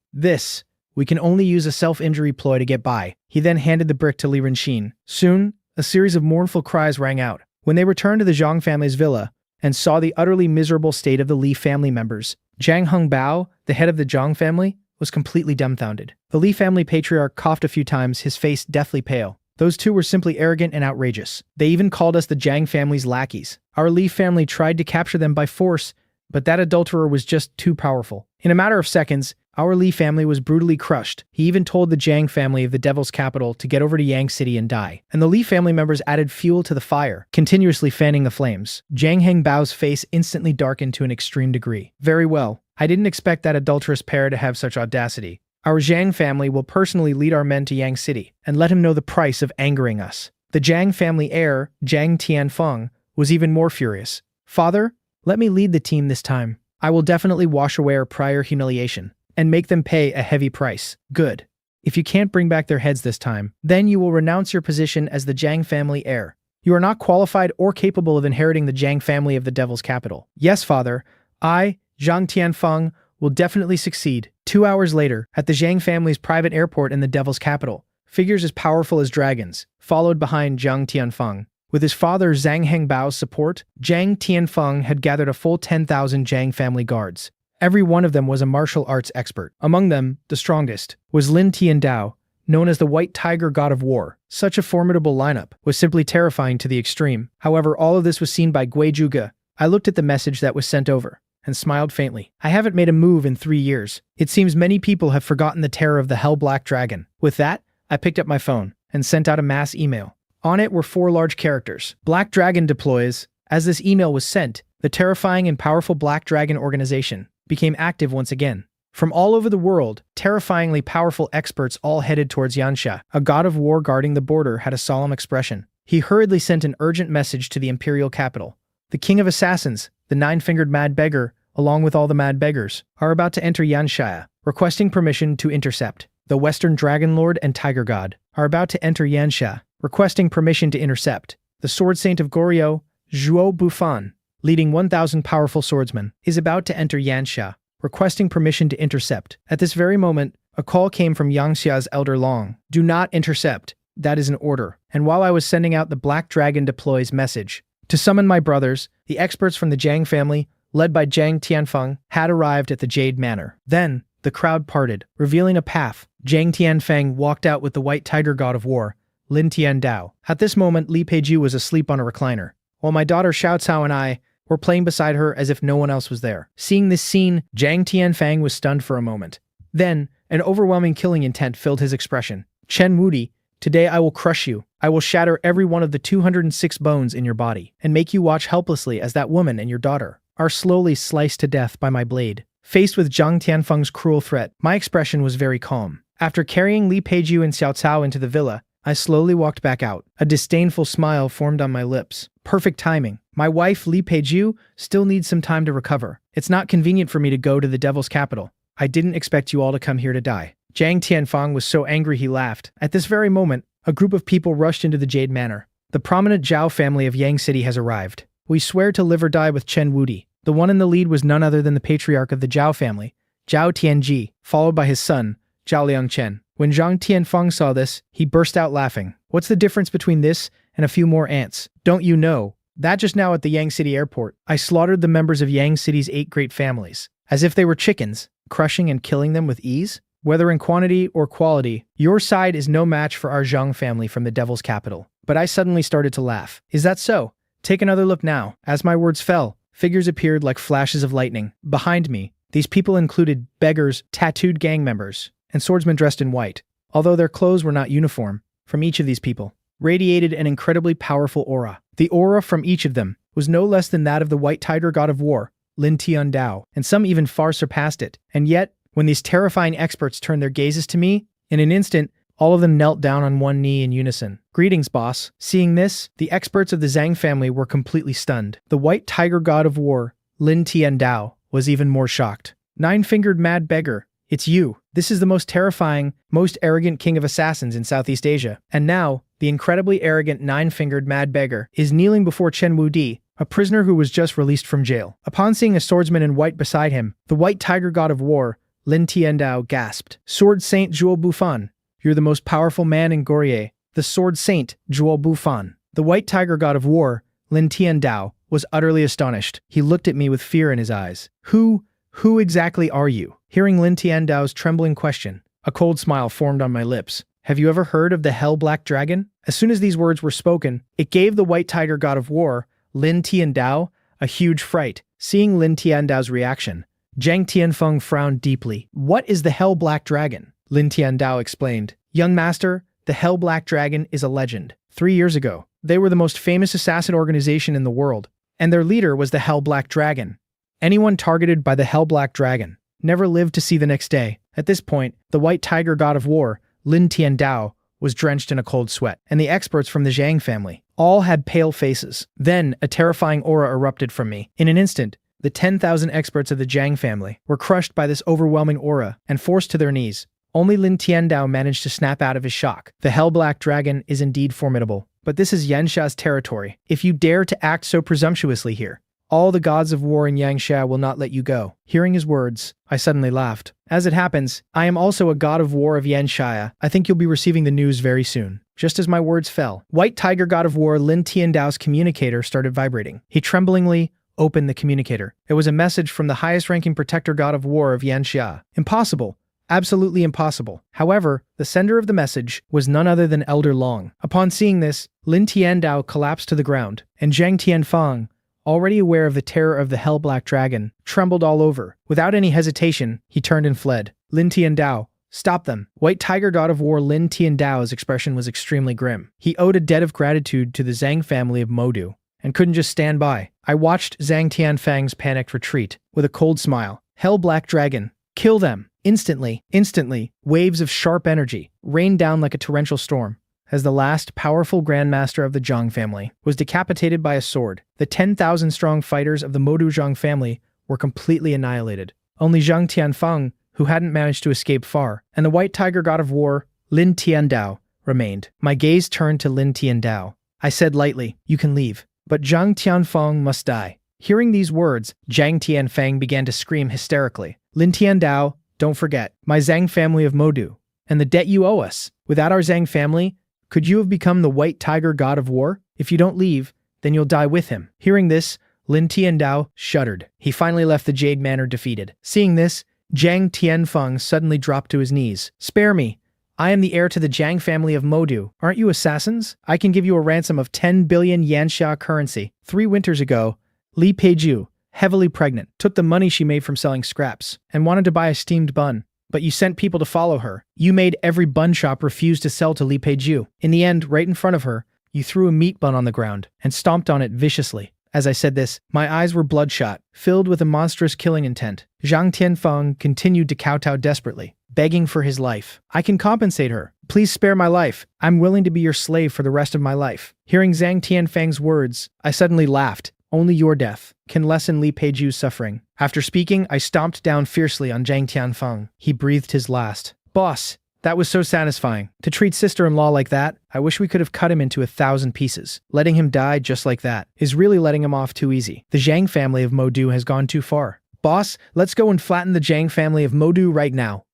Speaker 1: we can only use a self-injury ploy to get by." He then handed the brick to Li Renxin. Soon, a series of mournful cries rang out. When they returned to the Zhang family's villa and saw the utterly miserable state of the Li family members, Zhang Hongbao, the head of the Zhang family, was completely dumbfounded. The Li family patriarch coughed a few times, his face deathly pale. Those two were simply arrogant and outrageous. They even called us the Zhang family's lackeys. Our Li family tried to capture them by force, but that adulterer was just too powerful. In a matter of seconds, our Li family was brutally crushed. He even told the Zhang family of the Devil's capital to get over to Yang City and die. And the Li family members added fuel to the fire, continuously fanning the flames. Zhang Hengbao's face instantly darkened to an extreme degree. Very well. I didn't expect that adulterous pair to have such audacity. Our Zhang family will personally lead our men to Yang City and let him know the price of angering us. The Zhang family heir, Zhang Tianfeng, was even more furious. Father, let me lead the team this time. I will definitely wash away our prior humiliation and make them pay a heavy price. Good. If you can't bring back their heads this time, then you will renounce your position as the Zhang family heir. You are not qualified or capable of inheriting the Zhang family of the Devil's capital. Yes, father, I, Zhang Tianfeng, will definitely succeed. 2 hours later, at the Zhang family's private airport in the Devil's capital, figures as powerful as dragons, followed behind Zhang Tianfeng. With his father Zhang Hengbao's support, Zhang Tianfeng had gathered a full 10,000 Zhang family guards. Every one of them was a martial arts expert. Among them, the strongest, was Lin Tiandao, known as the White Tiger God of War. Such a formidable lineup was simply terrifying to the extreme. However, all of this was seen by Gui Zhuge. I looked at the message that was sent over and smiled faintly. I haven't made a move in 3 years. It seems many people have forgotten the terror of the Hell Black Dragon. With that, I picked up my phone and sent out a mass email. On it were 4 large characters. Black Dragon deploys. As this email was sent, the terrifying and powerful Black Dragon organization became active once again. From all over the world, terrifyingly powerful experts all headed towards Yansha. A god of war guarding the border had a solemn expression. He hurriedly sent an urgent message to the imperial capital. The king of assassins, the 9-fingered mad beggar, along with all the mad beggars, are about to enter Yanshaya, requesting permission to intercept. The Western Dragon Lord and Tiger God are about to enter Yansha, requesting permission to intercept. The Sword Saint of Goryeo, Zhuo Bufan, leading 1,000 powerful swordsmen, is about to enter Yansha, requesting permission to intercept. At this very moment, a call came from Yangxia's elder Long. Do not intercept. That is an order. And while I was sending out the Black Dragon deploys message to summon my brothers, the experts from the Zhang family, led by Zhang Tianfeng, had arrived at the Jade Manor. Then, the crowd parted, revealing a path. Zhang Tianfeng walked out with the White Tiger God of War, Lin Tiandao. At this moment, Li Peiju was asleep on a recliner, while my daughter Xiao Cao and I were playing beside her as if no one else was there. Seeing this scene, Zhang Tianfeng was stunned for a moment. Then, an overwhelming killing intent filled his expression. Chen Wudi, today I will crush you. I will shatter every one of the 206 bones in your body, and make you watch helplessly as that woman and your daughter are slowly sliced to death by my blade. Faced with Zhang Tianfeng's cruel threat, my expression was very calm. After carrying Li Peiju and Xiao Cao into the villa, I slowly walked back out. A disdainful smile formed on my lips. Perfect timing. My wife, Li Peiju, still needs some time to recover. It's not convenient for me to go to the Devil's capital. I didn't expect you all to come here to die. Zhang Tianfeng was so angry he laughed. At this very moment, a group of people rushed into the Jade Manor. The prominent Zhao family of Yang City has arrived. We swear to live or die with Chen Wudi. The one in the lead was none other than the patriarch of the Zhao family, Zhao Tianji, followed by his son, Zhao Liangchen. When Zhang Tianfeng saw this, he burst out laughing. What's the difference between this and a few more ants? Don't you know that just now at the Yang City airport, I slaughtered the members of Yang City's 8 great families, as if they were chickens, crushing and killing them with ease? Whether in quantity or quality, your side is no match for our Zhang family from the Devil's capital. But I suddenly started to laugh. Is that so? Take another look now. As my words fell, figures appeared like flashes of lightning. Behind me, these people included beggars, tattooed gang members, and swordsmen dressed in white. Although their clothes were not uniform, from each of these people radiated an incredibly powerful aura. The aura from each of them was no less than that of the White Tiger God of War, Lin Tiandao, and some even far surpassed it. And yet, when these terrifying experts turned their gazes to me, in an instant, all of them knelt down on one knee in unison. Greetings, boss. Seeing this, the experts of the Zhang family were completely stunned. The White Tiger God of War, Lin Tiandao, was even more shocked. 9-fingered mad beggar, it's you. This is the most terrifying, most arrogant king of assassins in Southeast Asia. And now, the incredibly arrogant 9-fingered mad beggar is kneeling before Chen Wudi, a prisoner who was just released from jail. Upon seeing a swordsman in white beside him, the White Tiger God of War, Lin Tiandao, gasped. Sword Saint Zhuo Bufan, you're the most powerful man in Goryeo. The Sword Saint Zhuo Bufan. The White Tiger God of War, Lin Tiandao, was utterly astonished. He looked at me with fear in his eyes. Who Who exactly are you? Hearing Lin Tiandao's trembling question, a cold smile formed on my lips. Have you ever heard of the Hell Black Dragon? As soon as these words were spoken, it gave the White Tiger God of War, Lin Tiandao, a huge fright. Seeing Lin Tiandao's reaction, Zhang Tianfeng frowned deeply. What is the Hell Black Dragon? Lin Tiandao explained. Young master, the Hell Black Dragon is a legend. 3 years ago, they were the most famous assassin organization in the world, and their leader was the Hell Black Dragon. Anyone targeted by the Hell Black Dragon never lived to see the next day. At this point, the White Tiger God of War, Lin Tiandao, was drenched in a cold sweat, and the experts from the Zhang family all had pale faces. Then, a terrifying aura erupted from me. In an instant, the 10,000 experts of the Zhang family were crushed by this overwhelming aura and forced to their knees. Only Lin Tiandao managed to snap out of his shock. The Hell Black Dragon is indeed formidable, but this is Yansha's territory. If you dare to act so presumptuously here, all the gods of war in Yangsha will not let you go. Hearing his words, I suddenly laughed. As it happens, I am also a god of war of Yanshaya. I think you'll be receiving the news very soon. Just as my words fell, White Tiger God of War Lin Tiandao's communicator started vibrating. He tremblingly opened the communicator. It was a message from the highest-ranking protector god of war of Yanxia. Impossible. Absolutely impossible. However, the sender of the message was none other than Elder Long. Upon seeing this, Lin Tiandao collapsed to the ground, and Zhang Tianfeng, already aware of the terror of the Hell Black Dragon, trembled all over. Without any hesitation, he turned and fled. Lin Tiandao, stop them. White Tiger God of War Lin Tiandao's expression was extremely grim. He owed a debt of gratitude to the Zhang family of Modu, and couldn't just stand by. I watched Zhang Tianfeng's panicked retreat with a cold smile. Hell Black Dragon, kill them. Instantly, waves of sharp energy rained down like a torrential storm. As the last powerful grandmaster of the Zhang family was decapitated by a sword, the 10,000-strong fighters of the Modu Zhang family were completely annihilated. Only Zhang Tianfeng, who hadn't managed to escape far, and the White Tiger God of War, Lin Tiandao, remained. My gaze turned to Lin Tiandao. I said lightly, you can leave, but Zhang Tianfeng must die. Hearing these words, Zhang Tianfeng began to scream hysterically. Lin Tiandao, don't forget, my Zhang family of Modu, and the debt you owe us. Without our Zhang family, could you have become the White Tiger God of War? If you don't leave, then you'll die with him. Hearing this, Lin Tiandao shuddered. He finally left the Jade Manor defeated. Seeing this, Zhang Tianfeng suddenly dropped to his knees. Spare me. I am the heir to the Zhang family of Modu. Aren't you assassins? I can give you a ransom of 10 billion Yanxia currency. 3 winters ago, Li Peiju, heavily pregnant, took the money she made from selling scraps and wanted to buy a steamed bun. But you sent people to follow her. You made every bun shop refuse to sell to Li Peiju. In the end, right in front of her, you threw a meat bun on the ground and stomped on it viciously. As I said this, my eyes were bloodshot, filled with a monstrous killing intent. Zhang Tianfeng continued to kowtow desperately, begging for his life. I can compensate her. Please spare my life. I'm willing to be your slave for the rest of my life. Hearing Zhang Tianfeng's words, I suddenly laughed. Only your death can lessen Li Peiju's suffering. After speaking, I stomped down fiercely on Zhang Tianfeng. He breathed his last. Boss, that was so satisfying. To treat sister-in-law like that, I wish we could have cut him into 1,000 pieces. Letting him die just like that is really letting him off too easy. The Zhang family of Modu has gone too far. Boss, let's go and flatten the Zhang family of Modu right now.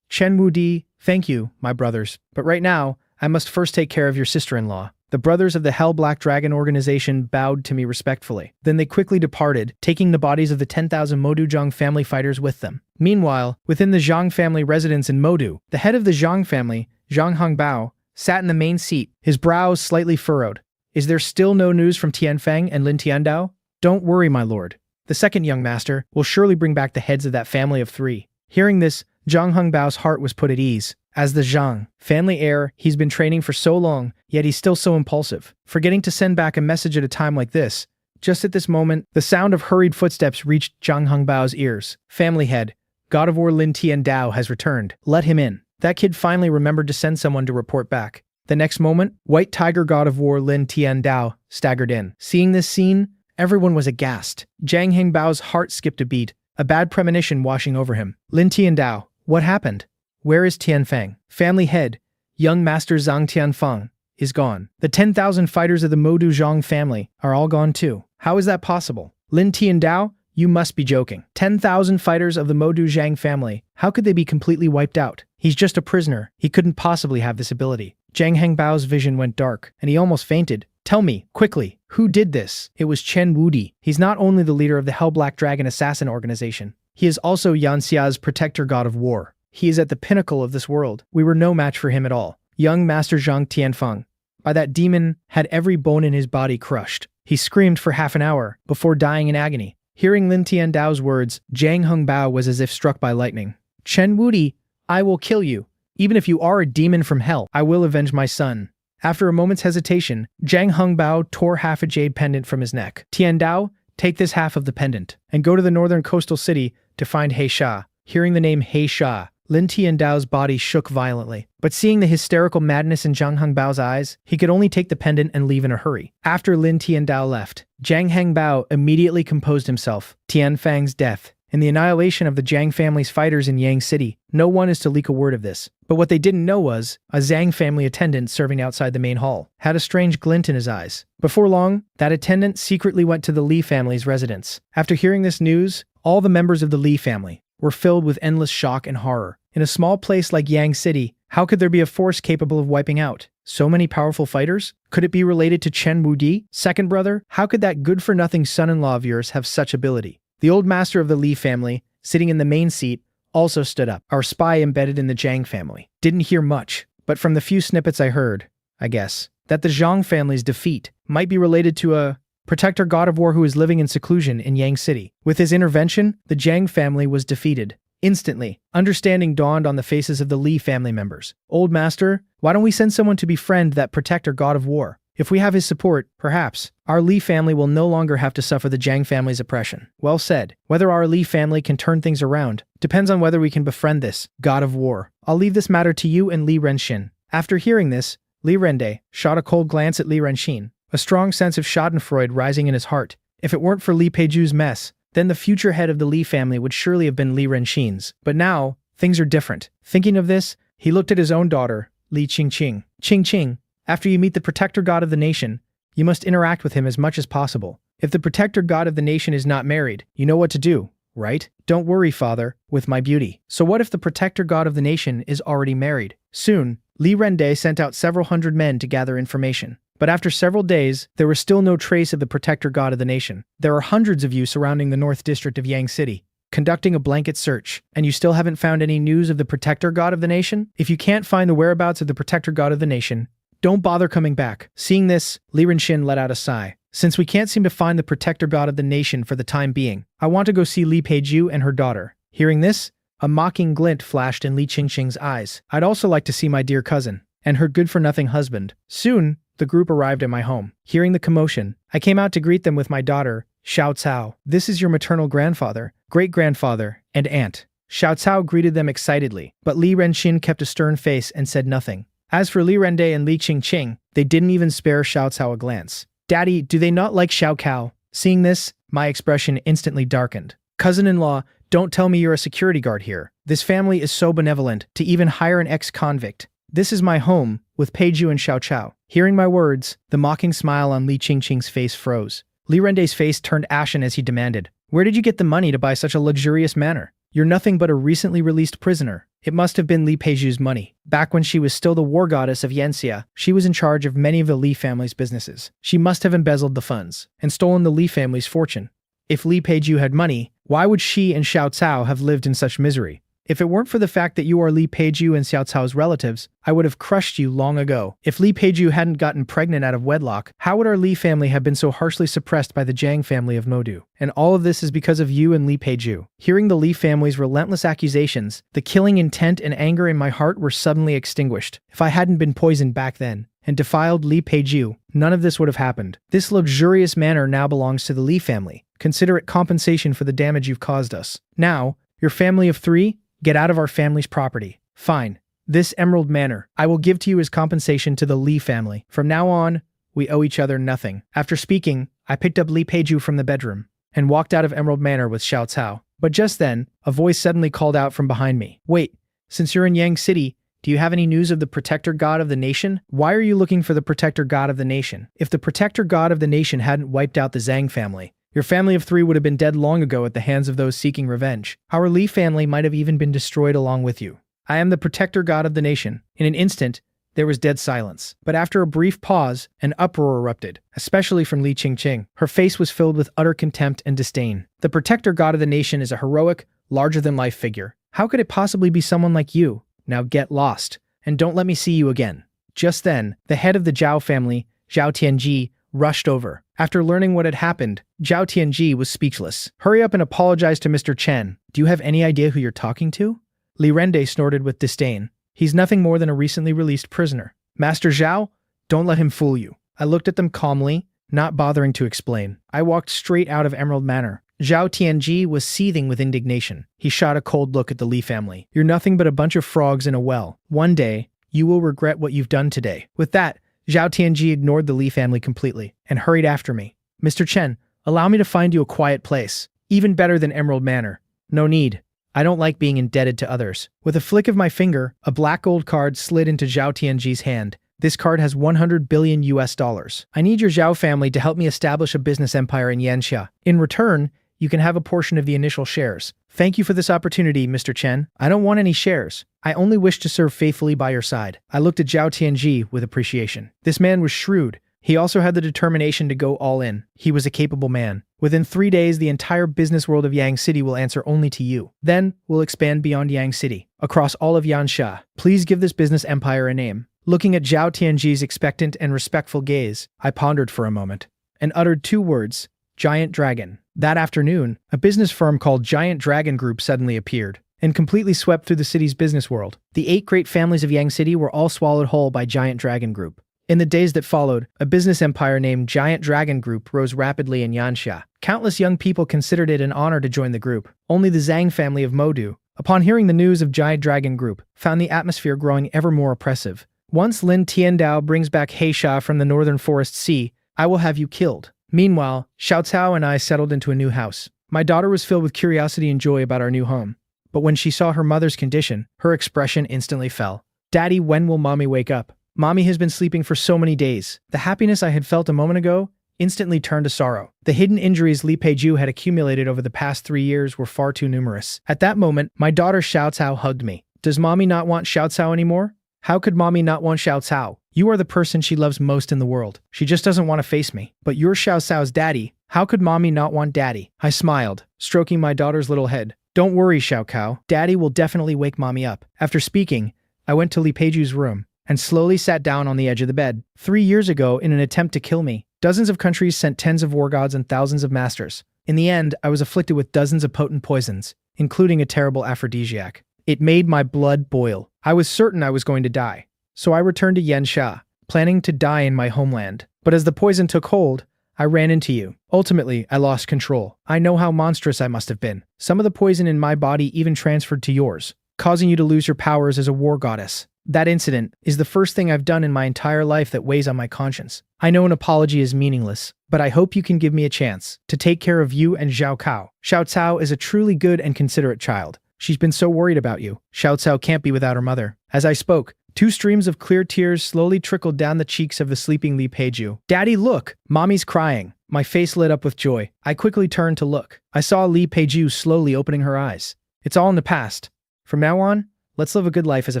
Speaker 1: Chen Wudi, thank you, my brothers. But right now, I must first take care of your sister-in-law. The brothers of the Hell Black Dragon organization bowed to me respectfully. Then they quickly departed, taking the bodies of the 10,000 Modu Zhang family fighters with them. Meanwhile, within the Zhang family residence in Modu, the head of the Zhang family, Zhang Hongbao, sat in the main seat, his brows slightly furrowed. Is there still no news from Tianfeng and Lin Tiandao? Don't worry, my lord. The second young master will surely bring back the heads of that family of 3. Hearing this, Zhang Hongbao's heart was put at ease. As the Zhang family heir, he's been training for so long, yet he's still so impulsive, forgetting to send back a message at a time like this. Just at this moment, the sound of hurried footsteps reached Zhang Hongbao's ears. Family head, God of War Lin Tiandao has returned. Let him in. That kid finally remembered to send someone to report back. The next moment, White Tiger God of War Lin Tiandao staggered in. Seeing this scene, everyone was aghast. Zhang Hongbao's heart skipped a beat, a bad premonition washing over him. Lin Tiandao, what happened? Where is Tianfeng? Family head, young master Zhang Tianfeng, is gone. The 10,000 fighters of the Modu Zhang family are all gone too. How is that possible? Lin Tiandao, you must be joking. 10,000 fighters of the Modu Zhang family, how could they be completely wiped out? He's just a prisoner. He couldn't possibly have this ability. Zhang Hongbao's vision went dark, and he almost fainted. Tell me, quickly, who did this? It was Chen Wudi. He's not only the leader of the Hell Black Dragon assassin organization, He is also Yanxia's protector god of war. He is at the pinnacle of this world. We were no match for him at all. Young Master Zhang Tianfeng, by that demon, had every bone in his body crushed. He screamed for half an hour before dying in agony. Hearing Lin Tiandao's words, Zhang Hengbao was as if struck by lightning. Chen Wudi, I will kill you. Even if you are a demon from hell, I will avenge my son. After a moment's hesitation, Zhang Hengbao tore half a jade pendant from his neck. Tiandao, take this half of the pendant, and go to the northern coastal city to find He Sha. Hearing the name He Sha, Lin Tiandao's body shook violently. But seeing the hysterical madness in Zhang Hengbao's eyes, he could only take the pendant and leave in a hurry. After Lin Tiandao left, Zhang Hengbao immediately composed himself. Tianfang's death and the annihilation of the Zhang family's fighters in Yang City. No one is to leak a word of this. But what they didn't know was, a Zhang family attendant serving outside the main hall had a strange glint in his eyes. Before long, that attendant secretly went to the Li family's residence. After hearing this news, all the members of the Li family were filled with endless shock and horror. In a small place like Yang City, how could there be a force capable of wiping out so many powerful fighters? Could it be related to Chen Wudi, second brother? How could that good-for-nothing son-in-law of yours have such ability? The old master of the Li family, sitting in the main seat, also stood up. Our spy embedded in the Zhang family didn't hear much, but from the few snippets I heard, I guess, that the Zhang family's defeat might be related to a protector god of war who is living in seclusion in Yang City. With his intervention, the Zhang family was defeated. Instantly, understanding dawned on the faces of the Li family members. Old master, why don't we send someone to befriend that protector god of war? If we have his support, perhaps, our Li family will no longer have to suffer the Zhang family's oppression. Well said. Whether our Li family can turn things around depends on whether we can befriend this god of war. I'll leave this matter to you and Li Renxin. After hearing this, Li Rende shot a cold glance at Li Renxin, a strong sense of schadenfreude rising in his heart. If it weren't for Li Peiju's mess, then the future head of the Li family would surely have been Li Renxin's. But now, things are different. Thinking of this, he looked at his own daughter, Li Qingqing. Qingqing, after you meet the protector god of the nation, you must interact with him as much as possible. If the protector god of the nation is not married, you know what to do, right? Don't worry, father, with my beauty. So what if the protector god of the nation is already married? Soon, Li Rende sent out several hundred men to gather information. But after several days, there was still no trace of the protector god of the nation. There are hundreds of you surrounding the North District of Yang City, conducting a blanket search, and you still haven't found any news of the protector god of the nation? If you can't find the whereabouts of the protector god of the nation, don't bother coming back. Seeing this, Li Renxin let out a sigh. Since we can't seem to find the protector god of the nation for the time being, I want to go see Li Peiju and her daughter. Hearing this, a mocking glint flashed in Li Qingqing's eyes. I'd also like to see my dear cousin and her good-for-nothing husband. Soon, the group arrived at my home. Hearing the commotion, I came out to greet them with my daughter, Xiao Cao. This is your maternal grandfather, great-grandfather, and aunt. Xiao Cao greeted them excitedly, but Li Renxin kept a stern face and said nothing. As for Li Rende and Li Qingqing, they didn't even spare Xiao Cao a glance. Daddy, do they not like Xiao Cao? Seeing this, my expression instantly darkened. Cousin-in-law, don't tell me you're a security guard here. This family is so benevolent to even hire an ex-convict. This is my home, with Peiju and Xiao Cao. Hearing my words, the mocking smile on Li Qingqing's face froze. Li Rende's face turned ashen as he demanded, "Where did you get the money to buy such a luxurious manor? You're nothing but a recently released prisoner." It must have been Li Peiju's money. Back when she was still the war goddess of Yanxia, she was in charge of many of the Li family's businesses. She must have embezzled the funds and stolen the Li family's fortune. If Li Peiju had money, why would she and Xiao Cao have lived in such misery? If it weren't for the fact that you are Li Peiju and Xiao Cao's relatives, I would have crushed you long ago. If Li Peiju hadn't gotten pregnant out of wedlock, how would our Li family have been so harshly suppressed by the Zhang family of Modu? And all of this is because of you and Li Peiju. Hearing the Li family's relentless accusations, the killing intent and anger in my heart were suddenly extinguished. If I hadn't been poisoned back then and defiled Li Peiju, none of this would have happened. This luxurious manor now belongs to the Li family. Consider it compensation for the damage you've caused us. Now, your family of 3, get out of our family's property. Fine. This Emerald Manor, I will give to you as compensation to the Li family. From now on, we owe each other nothing. After speaking, I picked up Li Peiju from the bedroom and walked out of Emerald Manor with Xiao Cao. But just then, a voice suddenly called out from behind me. Wait, since you're in Yang City, do you have any news of the protector god of the nation? Why are you looking for the protector god of the nation? If the protector god of the nation hadn't wiped out the Zhang family, your family of 3 would have been dead long ago at the hands of those seeking revenge. Our Li family might have even been destroyed along with you. I am the protector god of the nation. In an instant, there was dead silence. But after a brief pause, an uproar erupted, especially from Li Qingqing. Her face was filled with utter contempt and disdain. The protector god of the nation is a heroic, larger-than-life figure. How could it possibly be someone like you? Now get lost, and don't let me see you again. Just then, the head of the Zhao family, Zhao Tianji, rushed over. After learning what had happened, Zhao Tianji was speechless. Hurry up and apologize to Mr. Chen. Do you have any idea who you're talking to? Li Rende snorted with disdain. He's nothing more than a recently released prisoner. Master Zhao, don't let him fool you. I looked at them calmly, not bothering to explain. I walked straight out of Emerald Manor. Zhao Tianji was seething with indignation. He shot a cold look at the Li family. You're nothing but a bunch of frogs in a well. One day, you will regret what you've done today. With that, Zhao Tianji ignored the Li family completely and hurried after me. Mr. Chen, allow me to find you a quiet place. Even better than Emerald Manor. No need. I don't like being indebted to others. With a flick of my finger, a black gold card slid into Zhao Tianji's hand. This card has 100 billion US dollars. I need your Zhao family to help me establish a business empire in Yanxia. In return, you can have a portion of the initial shares. Thank you for this opportunity, Mr. Chen. I don't want any shares. I only wish to serve faithfully by your side. I looked at Zhao Tianji with appreciation. This man was shrewd. He also had the determination to go all in. He was a capable man. Within 3 days, the entire business world of Yang City will answer only to you. Then, we'll expand beyond Yang City, across all of Yanxia. Please give this business empire a name. Looking at Zhao Tianji's expectant and respectful gaze, I pondered for a moment and uttered 2 words, Giant Dragon. That afternoon, a business firm called Giant Dragon Group suddenly appeared and completely swept through the city's business world. The 8 great families of Yang City were all swallowed whole by Giant Dragon Group. In the days that followed, a business empire named Giant Dragon Group rose rapidly in Yanxia. Countless young people considered it an honor to join the group. Only the Zhang family of Modu, upon hearing the news of Giant Dragon Group, found the atmosphere growing ever more oppressive. Once Lin Tiandao brings back Heisha from the northern forest sea, I will have you killed. Meanwhile, Xiao Cao and I settled into a new house. My daughter was filled with curiosity and joy about our new home. But when she saw her mother's condition, her expression instantly fell. Daddy, when will mommy wake up? Mommy has been sleeping for so many days. The happiness I had felt a moment ago instantly turned to sorrow. The hidden injuries Li Peiju had accumulated over the past 3 years were far too numerous. At that moment, my daughter Xiao Cao hugged me. Does mommy not want Xiao Cao anymore? How could mommy not want Xiao Cao? You are the person she loves most in the world. She just doesn't want to face me. But you're Xiao Cao's daddy. How could mommy not want daddy? I smiled, stroking my daughter's little head. Don't worry, Xiao Cao. Daddy will definitely wake mommy up. After speaking, I went to Li Peiju's room and slowly sat down on the edge of the bed. 3 years ago, in an attempt to kill me, dozens of countries sent tens of war gods and thousands of masters. In the end, I was afflicted with dozens of potent poisons, including a terrible aphrodisiac. It made my blood boil. I was certain I was going to die. So I returned to Yanxia, planning to die in my homeland. But as the poison took hold, I ran into you. Ultimately, I lost control. I know how monstrous I must have been. Some of the poison in my body even transferred to yours, causing you to lose your powers as a war goddess. That incident is the first thing I've done in my entire life that weighs on my conscience. I know an apology is meaningless, but I hope you can give me a chance to take care of you and Xiao Cao. Xiao Cao is a truly good and considerate child. She's been so worried about you. Xiao Cao can't be without her mother. As I spoke, 2 streams of clear tears slowly trickled down the cheeks of the sleeping Li Peiju. Daddy, look! Mommy's crying. My face lit up with joy. I quickly turned to look. I saw Li Peiju slowly opening her eyes. It's all in the past. From now on, let's live a good life as a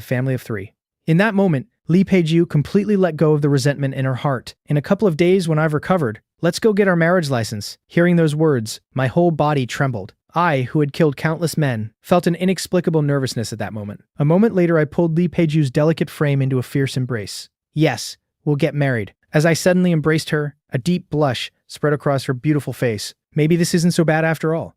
Speaker 1: family of 3. In that moment, Li Peiju completely let go of the resentment in her heart. In a couple of days when I've recovered, let's go get our marriage license. Hearing those words, my whole body trembled. I, who had killed countless men, felt an inexplicable nervousness at that moment. A moment later, I pulled Li Peiju's delicate frame into a fierce embrace. Yes, we'll get married. As I suddenly embraced her, a deep blush spread across her beautiful face. Maybe this isn't so bad after all.